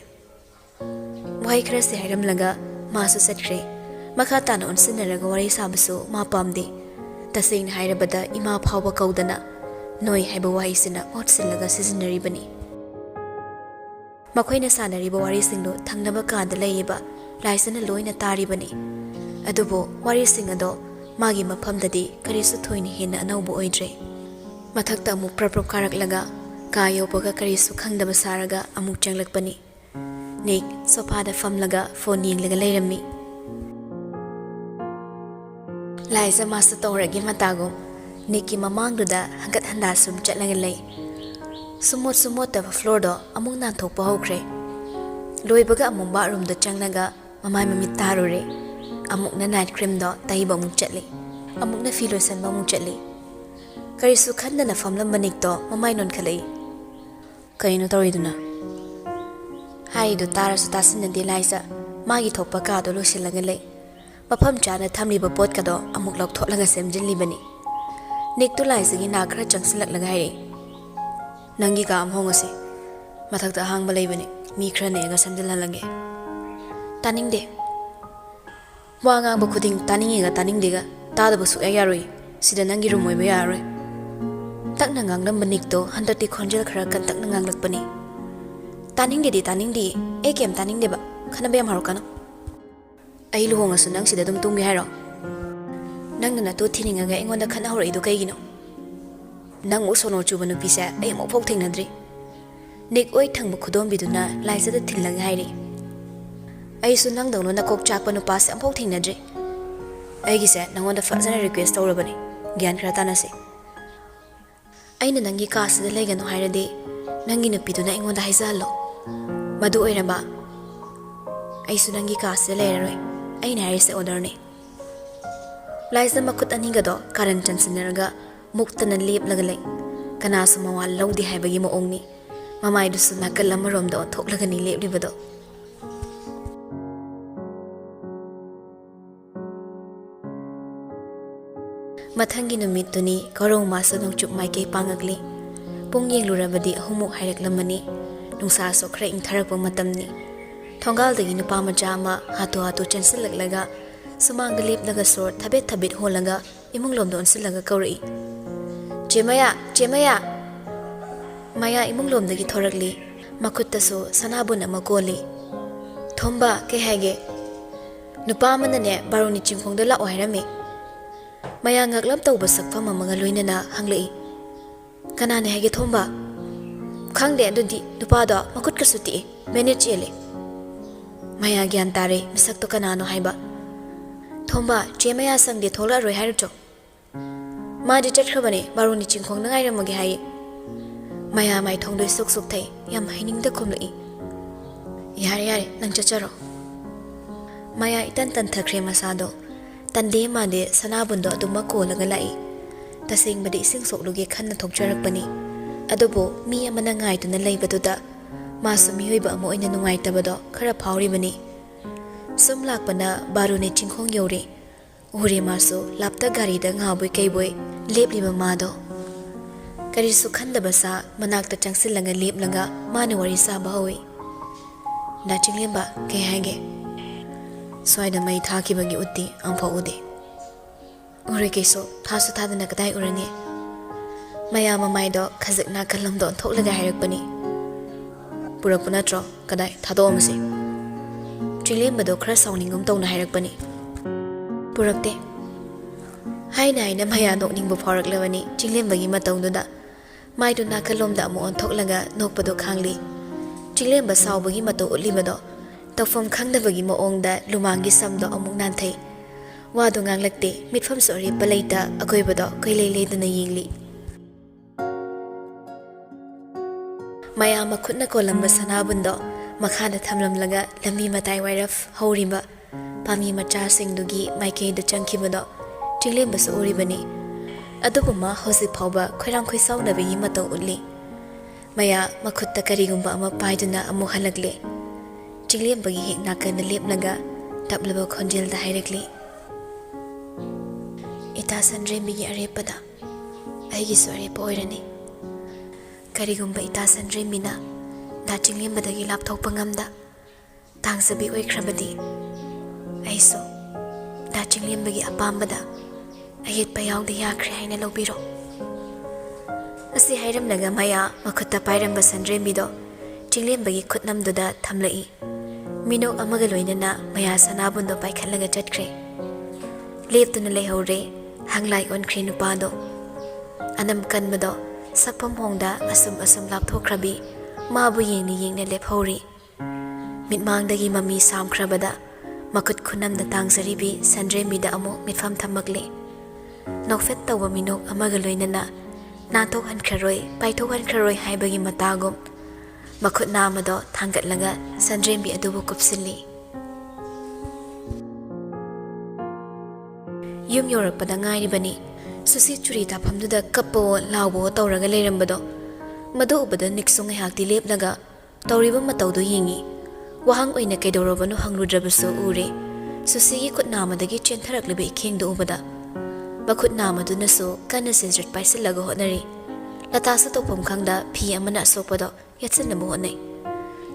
wai khra se hairam laga ma su setre makha tan on sinaraga wari sabasu ma pamde tasing hairabada ima phawba kaudana noi haiba wai sina otsilaga seasonary bani makoina sanari ba wari singdo thangnaba ka da leiba laisana loina tari bani adubo wari singado magi maphamdadi karisu thoini hena anaubo oidre mathakta amuk praprop karak laga kayo boga karisu khangdaba saraga amuk changlakpani nik sofa da famlaga phone yinglaga leirammi laisa master tawragi matago niki mamangduda hangat handa sum chatlaga lei sumot da floor do amung nan thokpa hokre loibaga amung ba room da changnaga mamai mami tarure amuk na night cream do taiba muk chatli amuk na filosan ba muk chatli karisu khanda na famlam banik do mamai non khalei kaino toriduna hai do tarasu tasin de laisa ꯃꯥꯒꯤ ꯊꯣꯛꯄ ꯀꯥꯗꯣ ꯂꯣꯏꯁꯤꯜꯂꯒ ꯂꯩ ꯃꯐꯝ ꯆꯥꯅ ꯊꯝꯂꯤꯕ ꯄꯣꯠꯀꯗꯣ ꯑꯃꯨꯛ ꯂꯧꯊꯣꯛꯂꯒ ꯁꯦꯝꯖꯤꯜꯂꯤꯕꯅꯤ ꯅꯤꯛꯇꯨ ꯂꯥꯏꯖꯒꯤ ꯅꯥ ꯈꯔ ꯆꯪꯁꯤꯜꯂꯛꯂꯒ ꯍꯥꯏꯔꯛꯏ ꯅꯪꯒꯤ ꯀꯥ ꯑꯃ ꯍꯣꯡꯉꯁꯤ ꯃꯊꯛꯇ ꯑꯍꯥꯡꯕ ꯂꯩꯕꯅꯤ ꯃꯤ ꯈꯔ ꯅꯦꯛꯑꯒ ꯁꯦꯝꯖꯤꯜꯍꯜꯂꯒꯦ ꯇꯥꯅꯤꯡꯗꯦ ꯋꯥ ꯉꯥꯡꯕ ꯈꯨꯗꯤꯡ ꯇꯥꯅꯤꯡꯉꯦꯒ ꯇꯥꯅꯤꯡꯗꯦꯒ ꯇꯥꯗꯕ ꯁꯨꯛꯌꯥ ꯌꯥꯔꯣꯏ ꯁꯤꯗ ꯅꯪꯒꯤ ꯔꯨꯝ ꯑꯣꯏꯕ ꯌꯥꯔꯔꯣꯏ ꯇꯛꯅ ꯉꯥꯡꯂꯝꯕ ꯅꯤꯛꯇꯣ ꯍꯟꯗꯛꯇꯤ ꯈꯣꯟꯖꯦꯜ ꯈꯔ ꯀꯟꯇꯛꯅ ꯉꯥꯡꯂꯛꯄꯅꯤ ꯇꯥꯅꯤꯡꯗꯦꯗꯤ ꯇꯥꯅꯤꯡꯗꯦ ꯑꯩ ꯀꯩꯝ ꯇꯥꯅꯤꯡꯗꯦꯕ ꯈꯟꯅꯕ ꯌꯥꯝ ꯍꯧꯔꯛꯀꯅꯨ ꯑꯩ ꯂꯨꯍꯣꯡꯉꯁꯨ ꯅꯪ ꯁꯤꯗ ꯑꯗꯨꯝ ꯇꯨꯝꯒꯦ ꯍꯥꯏꯔꯣ ꯅꯪꯅ ꯅꯇꯨ ꯊꯤꯅꯤꯡꯉꯒ ꯑꯩꯉꯣꯟꯗ ꯈꯠꯅ ꯍꯧꯔꯛꯏꯗꯣ ꯀꯩꯒꯤꯅꯣ ꯅꯪꯃꯨꯛ ꯁꯣꯅꯣ ꯆꯨꯕ ꯅꯨꯄꯤꯁꯦ ꯑꯩ ꯑꯃꯨꯛꯐꯥꯎ ꯊꯦꯡꯅꯗ꯭ꯔꯤ ꯅꯤꯛ ꯑꯣꯏ ꯊꯪꯕ ꯈꯨꯗꯣꯝꯕꯤꯗꯨꯅ ꯂꯥꯏꯖꯗ ꯊꯤꯜꯂꯒ ꯍꯥꯏꯔꯤ ꯑꯩꯁꯨ ꯅꯪꯗꯧꯅ ꯅꯀꯣꯛ ꯆꯥꯛꯄ ꯅꯨꯄꯥꯁꯦ ꯑꯃꯨꯛꯐꯥꯎ ꯊꯦꯡꯅꯗ꯭ꯔꯤ ꯑꯩꯒꯤꯁꯦ ꯅꯪꯉꯣꯟꯗ ꯐꯖꯅ ꯔꯤꯀ꯭ꯋꯦꯁ ꯇꯧꯔꯕꯅꯤ ꯒ꯭ꯌꯥꯟ ꯈꯔ ꯇꯥꯅꯁꯤ ꯑꯩꯅ ꯅꯪꯒꯤ ꯀꯥꯁꯤꯗ ꯂꯩꯒꯅꯨ ꯍꯥꯏꯔꯗꯤ ꯅꯪꯒꯤ ꯅꯨꯄꯤꯗꯨꯅ ꯑꯩꯉꯣꯟꯗ ꯍꯥꯏꯖꯍꯜꯂꯣ ꯃꯗꯨ ꯑꯣꯏꯔꯕ ꯑꯩꯁꯨ ꯅꯪꯒꯤ ꯀꯥꯁꯤꯗ ꯂꯩꯔꯔꯣꯏ ꯑꯩꯅ ꯍꯥꯏꯔꯤꯁꯦ ꯑꯣꯔꯗꯔꯅꯤ ꯂꯥꯏꯖ ꯃꯈꯨꯠ ꯑꯅꯤꯒꯗꯣ ꯀꯥꯔꯟ ꯆꯟꯁꯤꯟꯅꯔꯒ ꯃꯨꯛꯇꯅ ꯂꯦꯞꯂꯒ ꯂꯩ ꯀꯅꯥꯁꯨ ꯃꯋꯥ ꯂꯧꯗꯦ ꯍꯥꯏꯕꯒꯤ ꯃꯑꯣꯡꯅꯤ ꯃꯃꯥꯏꯗꯨꯁꯨ ꯅꯥꯀꯜ ꯑꯃꯔꯣꯝꯗ ꯑꯣꯟꯊꯣꯛꯂꯒꯅꯤ ꯂꯦꯞꯂꯤꯕꯗꯣ ꯃꯊꯪꯒꯤ ꯅꯨꯃꯤꯠꯇꯨꯅꯤ ꯀꯧꯔꯧ ꯃꯥꯁꯨ ꯅꯣꯡꯆꯨꯞ ꯃꯥꯏꯀꯩ ꯄꯥꯡꯉꯛꯂꯤ ꯄꯨꯡ ꯌꯦꯡꯂꯨꯔꯕꯗꯤ ꯑꯍꯨꯝꯃꯨꯛ ꯍꯥꯏꯔꯛꯂꯝꯃꯅꯤ ꯅꯨꯡꯁꯥꯁꯨ ꯈꯔ ꯏꯪꯊꯔꯛꯄ ꯃꯇꯝꯅꯤ ꯊꯣꯡꯒꯥꯜꯗꯒꯤ ꯅꯨꯄꯥ ꯃꯆꯥ ꯑꯃ ꯍꯥꯊꯨ ꯍꯥꯊꯨ ꯆꯦꯟꯁꯤꯜꯂꯛꯂꯒ ꯁꯨꯃꯥꯡꯗ ꯂꯦꯞꯂꯒ ꯁꯣꯔ ꯊꯕꯦꯠ ꯊꯕꯦꯠ ꯍꯣꯜꯂꯒ ꯏꯃꯨꯡꯂꯣꯝꯗ ꯑꯣꯟꯁꯤꯜꯂꯒ ꯀꯧꯔꯛꯏ ꯆꯦꯃꯌꯥ ꯆꯦꯃꯌꯥ ꯃꯌꯥ ꯏꯃꯨꯡꯂꯣꯝꯗꯒꯤ ꯊꯣꯔꯛꯂꯤ ꯃꯈꯨꯠꯇꯁꯨ ꯁꯅꯥꯕꯨꯟ ꯑꯃ ꯀꯣꯜꯂꯤ ꯊꯣꯝꯕ ꯀꯩ ꯍꯥꯏꯒꯦ ꯅꯨꯄꯥ ꯑꯃꯅꯅꯦ ꯕꯥꯔꯨꯅꯤ ꯆꯤꯡꯈꯣꯡꯗ ꯂꯥꯛꯑꯣ ꯍꯥꯏꯔꯝꯃꯤ ꯃꯌꯥ ꯉꯛꯂꯞ ꯇꯧꯕ ꯁꯛꯐꯝ ꯑꯃꯒ ꯂꯣꯏꯅꯅ ꯍꯪꯂꯛꯏ ꯀꯅꯥꯅꯦ ꯍꯥꯏꯒꯦ ꯊꯣꯝꯕ ꯈꯪꯗꯦ ꯑꯗꯨꯗꯤ ꯅꯨꯄꯥꯗꯣ ꯃꯈꯨꯠꯀꯁꯨ ꯇꯤꯛꯏ ꯃꯦꯅꯦꯠ ꯆꯦꯜꯂꯤ ꯃꯌꯥ ꯒ꯭ꯌꯥꯟ ꯇꯥꯔꯦ ꯃꯤꯁꯛꯇꯣ ꯀꯅꯥꯅꯣ ꯍꯥꯏꯕ ꯊꯣꯝꯕ ꯆꯦ ꯃꯌꯥ ꯁꯪꯗꯦ ꯊꯣꯛꯂꯛꯑꯔꯣꯏ ꯍꯥꯏꯔꯛꯆꯣ ꯃꯥꯗꯤ ꯆꯠꯈ꯭ꯔꯕꯅꯦ ꯕꯥꯔꯨꯅꯤ ꯆꯤꯡꯈꯣꯡꯗ ꯉꯥꯏꯔꯝꯃꯒꯦ ꯍꯥꯏꯌꯦ ꯃꯌꯥ ꯃꯥꯏꯊꯣꯡꯗꯣꯏ ꯁꯨꯛ ꯁꯨꯛꯊꯩ ꯌꯥꯝ ꯍꯩꯅꯤꯡꯗ ꯈꯨꯝꯂꯛꯏ ꯌꯥꯔꯦ ꯌꯥꯔꯦ ꯅꯪ ꯆꯠꯆꯔꯣ ꯃꯌꯥ ꯏꯇꯟ ꯇꯟꯊꯈ꯭ꯔꯦ ꯃꯁꯥꯗꯣ ꯇꯟꯗꯦ ꯃꯥꯟꯗꯦ ꯁꯅꯥꯕꯨꯟꯗꯣ ꯑꯗꯨꯃꯛ ꯀꯣꯜꯂꯒ ꯂꯥꯛꯏ ꯇꯁꯦꯡꯕꯗꯤ ꯏꯁꯤꯡ ꯁꯣꯛꯂꯨꯒꯦ ꯈꯟꯅ ꯊꯣꯛꯆꯔꯛꯄꯅꯤ ꯑꯗꯨꯕꯨ ꯃꯤ ꯑꯃꯅ ꯉꯥꯏꯗꯨꯅ ꯂꯩꯕꯗꯨꯗ ꯃꯥꯁꯨ ꯃꯤꯑꯣꯏꯕ ꯑꯃ ꯑꯣꯏꯅ ꯅꯨꯡꯉꯥꯏꯇꯕꯗꯣ ꯈꯔ ꯐꯥꯎꯔꯤꯕꯅꯤ ꯁꯨꯝ ꯂꯥꯛꯄꯅ ꯕꯥꯔꯨꯅꯤ ꯆꯤꯡꯈꯣꯡ ꯌꯧꯔꯦ ꯎꯔꯦ ꯃꯥꯁꯨ ꯂꯥꯞꯇ ꯒꯥꯔꯤꯗ ꯉꯥꯕꯣꯏ ꯀꯩꯕꯣꯏ ꯂꯦꯞꯂꯤꯕ ꯃꯥꯗꯣ ꯀꯔꯤꯁꯨ ꯈꯟꯗꯕ ꯁꯥ ꯃꯅꯥꯛꯇ ꯆꯪꯁꯤꯜꯂꯒ ꯂꯦꯞꯂꯒ ꯃꯥꯅ ꯋꯥꯔꯤ ꯁꯥꯕ ꯍꯧꯏ ꯗꯥ ꯆꯤꯡꯂꯦꯝꯕ ꯀꯩ ꯍꯥꯏꯒꯦ ꯁ꯭ꯋꯥꯏꯗ ꯃꯩ ꯊꯥꯈꯤꯕꯒꯤ ꯎꯠꯇꯤ ꯑꯃꯐꯥꯎ ꯎꯗꯦ ꯎꯔꯣꯏ ꯀꯩꯁꯨ ꯊꯥꯁꯨ ꯊꯥꯗꯅ ꯀꯗꯥꯏ ꯎꯔꯅꯤ ꯃꯌꯥ ꯃꯃꯥꯏꯗꯣ ꯈꯖꯤꯛ ꯅꯥꯀꯜꯂꯣꯝꯗ ꯑꯣꯟꯊꯣꯛꯂꯒ ꯍꯥꯏꯔꯛꯄꯅꯤ ꯄꯨꯔꯛꯄ ꯅꯠꯇ꯭ꯔꯣ ꯀꯗꯥꯏ ꯊꯥꯗꯣꯛꯑꯝꯃꯁꯤ ꯆꯤꯡꯂꯦꯝꯕꯗꯣ ꯈꯔ ꯁꯥꯎꯅꯤꯡꯒꯨꯝ ꯇꯧꯅ ꯍꯥꯏꯔꯛꯄꯅꯤ ꯄꯨꯔꯛꯇꯦ ꯍꯥꯏꯅ ꯍꯥꯏꯅ ꯃꯌꯥ ꯅꯣꯛꯅꯤꯡꯕ ꯐꯥꯎꯔꯛꯂꯕꯅꯤ ꯆꯤꯡꯂꯦꯝꯕꯒꯤ ꯃꯇꯧꯗꯨꯗ ꯃꯥꯏꯗꯨ ꯅꯥꯀꯜꯂꯣꯝꯗ ꯑꯃꯨꯛ ꯑꯣꯟꯊꯣꯛꯂꯒ ꯅꯣꯛꯄꯗꯣ ꯈꯥꯡꯂꯤ ꯆꯤꯡꯂꯦꯝꯕ ꯁꯥꯎꯕꯒꯤ ꯃꯇꯧ ꯎꯠꯂꯤꯕꯗꯣ ꯇꯧꯐꯝ ꯈꯪꯗꯕꯒꯤ ꯃꯑꯣꯡꯗ ꯂꯨꯃꯥꯡꯒꯤ ꯁꯝꯗꯣ ꯑꯃꯨꯛ ꯅꯥꯟꯊꯩ ꯋꯥꯗꯣ ꯉꯥꯡꯂꯛꯇꯦ ꯃꯤꯠꯐꯝꯁꯨ ꯑꯔꯦꯞꯄ ꯂꯩꯇ ꯑꯀꯣꯏꯕꯗꯣ ꯀꯩꯂꯩ ꯂꯩꯗꯅ ꯌꯦꯡꯂꯤ ꯃꯌꯥ ꯃꯈꯨꯠꯅ ꯀꯣꯜꯂꯝꯕ ꯁꯅꯥꯕꯨꯟꯗꯣ ꯃꯈꯥꯗ ꯊꯝꯂꯝꯂꯒ ꯂꯝꯕꯤ ꯃꯇꯥꯏ ꯋꯥꯏꯔꯞ ꯍꯧꯔꯤꯕ ꯄꯥꯝꯕꯤ ꯃꯆꯥꯁꯤꯡꯗꯨꯒꯤ ꯃꯥꯏꯀꯩꯗ ꯆꯪꯈꯤꯕꯗꯣ ꯆꯤꯡꯂꯦꯝꯕꯁꯨ ꯎꯔꯤꯕꯅꯤ ꯑꯗꯨꯕꯨ ꯃꯥ ꯍꯧꯖꯤꯛ ꯐꯥꯎꯕ ꯈꯣꯏꯔꯥꯡ ꯈꯣꯏꯁꯥꯎꯅꯕꯒꯤ ꯃꯇꯧ ꯎꯠꯂꯤ ꯃꯌꯥ ꯃꯈꯨꯠꯇ ꯀꯔꯤꯒꯨꯝꯕ ꯑꯃ ꯄꯥꯏꯗꯨꯅ ꯑꯃꯨꯛ ꯍꯜꯂꯛꯂꯤ ꯆꯤꯡꯂꯦꯝꯕꯒꯤ ꯍꯦꯛ ꯅꯥꯀꯟꯗ ꯂꯦꯞꯂꯒ ꯇꯞꯂꯕ ꯈꯣꯟꯖꯦꯜꯗ ꯍꯥꯏꯔꯛꯂꯤ ꯏꯇꯥ ꯁꯟꯗ꯭ꯔꯦꯝꯕꯤꯒꯤ ꯑꯔꯦꯞꯄꯗ ꯑꯩꯒꯤꯁꯨ ꯑꯔꯦꯞꯄ ꯑꯣꯏꯔꯅꯤ ꯀꯔꯤꯒꯨꯝꯕ ꯏꯇꯥ ꯁꯟꯗ꯭ꯔꯦꯝꯕꯤꯅ ꯗꯥ ꯆꯤꯡꯂꯦꯝꯕꯗꯒꯤ ꯂꯥꯞꯊꯣꯛꯄ ꯉꯝꯗ ꯇꯥꯡꯖꯕꯤ ꯑꯣꯏꯈ꯭ꯔꯕꯗꯤ ꯑꯩꯁꯨ ꯗꯥ ꯆꯤꯡꯂꯦꯝꯕꯒꯤ ꯑꯄꯥꯝꯕꯗ ꯑꯌꯦꯠꯄ ꯌꯥꯎꯗ ꯌꯥꯈ꯭ꯔꯦ ꯍꯥꯏꯅ ꯂꯧꯕꯤꯔꯣ ꯑꯁꯤ ꯍꯥꯏꯔꯝꯂꯒ ꯃꯌꯥ ꯃꯈꯨꯠꯇ ꯄꯥꯏꯔꯝꯕ ꯁꯟꯗ꯭ꯔꯦꯝꯕꯤꯗꯣ ꯆꯤꯡꯂꯦꯝꯕꯒꯤ ꯈꯨꯠꯅꯝꯗꯨꯗ ꯊꯝꯂꯛꯏ ꯃꯤꯅꯣꯛ ꯑꯃꯒ ꯂꯣꯏꯅꯅ ꯃꯌꯥ ꯁꯅꯥꯕꯨꯟꯗꯣ ꯄꯥꯏꯈꯠꯂꯒ ꯆꯠꯈ꯭ರೆ ꯂꯦꯞꯇꯨꯅ ꯂꯩꯍꯧꯔꯦ ꯍꯪꯂꯥꯏ ꯑꯣꯟꯈ꯭ꯔꯦ ꯅꯨꯄꯥꯗꯣ ꯑꯅꯝ ꯀꯟꯕꯗꯣ ꯁꯛꯐꯝ ꯍꯣꯡꯗ ꯑꯁꯨꯝ ꯑꯁꯨꯝ ꯂꯥꯞꯊꯣꯛꯈ꯭ꯔꯕꯤ ꯃꯥꯕꯨ ꯌꯦꯡꯅ ꯌꯦꯡꯅ ꯂꯦꯞꯍꯧꯔꯤ ꯃꯤꯠꯃꯥꯡꯗꯒꯤ ꯃꯃꯤ ꯁꯥꯝꯈ꯭ꯔꯕꯗ ꯃꯈꯨꯠ ꯈꯨꯅꯝꯗ ꯇꯥꯡꯖꯔꯤꯕꯤ ꯁꯟꯗ꯭ꯔꯦꯝꯕꯤꯗ ꯑꯃꯨꯛ ꯃꯤꯠꯐꯝ ꯊꯝꯃꯛꯂꯤ ꯅꯣꯛꯐꯦꯠ ꯇꯧꯕ ꯃꯤꯅꯣꯛ ꯑꯃꯒ ꯂꯣꯏꯅꯅ ꯅꯥꯟꯊꯣꯛꯍꯟꯈ꯭ꯔꯔꯣꯏ ꯄꯥꯏꯊꯣꯛꯍꯟꯈ꯭ꯔꯔꯣꯏ ꯍꯥꯏꯕꯒꯤ ꯃꯇꯥꯒꯨꯝ ꯃꯈꯨꯠ ꯅꯥꯝꯃꯗꯣ ꯊꯥꯡꯒꯠꯂꯒ ꯁꯟꯗ꯭ꯔꯦꯝꯕꯤ ꯑꯗꯨꯕꯨ ꯀꯨꯞꯁꯤꯜꯂꯤ ꯌꯨꯝ ꯌꯧꯔꯛꯄꯗ ꯉꯥꯏꯔꯤꯕꯅꯤ ꯁꯨꯁꯤ ꯆꯨꯔꯤ ꯇꯥꯐꯝꯗꯨꯗ ꯀꯞꯄꯋꯣ ꯂꯥꯎꯕꯋꯣ ꯇꯧꯔꯒ ꯂꯩꯔꯝꯕꯗꯣ ꯃꯗꯨ ꯎꯕꯗ ꯅꯤꯛꯁꯨ ꯉꯥꯏꯍꯥꯛꯇꯤ ꯂꯦꯞꯂꯒ ꯇꯧꯔꯤꯕ ꯃꯇꯧꯗꯣ ꯌꯦꯡꯉꯤ wahang oina kaidorobano hangrudраbasu ure susigi khut namadagi chentharaklebe ikhengdo ubada bakhut namadunasu kana sejrat paisilaga honari latasa topam khangda phi amana sokpado yatsannamu honai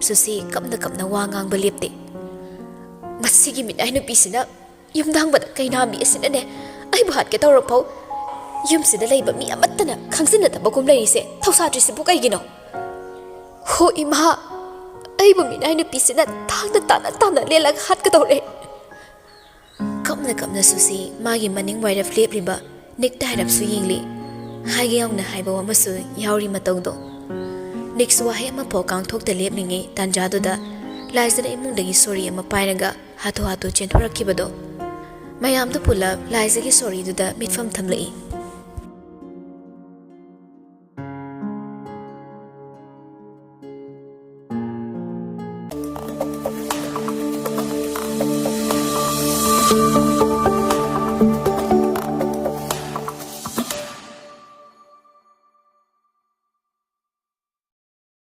susi kapna wangang balepte masigi minai nu pisina yumdang bada kainami asinane ai bhat ke tawrapau yumsida leiba mi amattana khangsinna tabagum leise thausadrisi bu kaigino ho ima ai bu minai nu pisina thangda tana lelag hat ka tawre kapna susi magi maning waira flip riba nik tairap su yingli haige yongna haiba wamasu yauri matawdo next wahe ama po kang thok de lepningi tanjado da laizana imungdagi sori ama pairaga hatu chenthoraki mayam do pula laizagi sori du da mitfam thamlai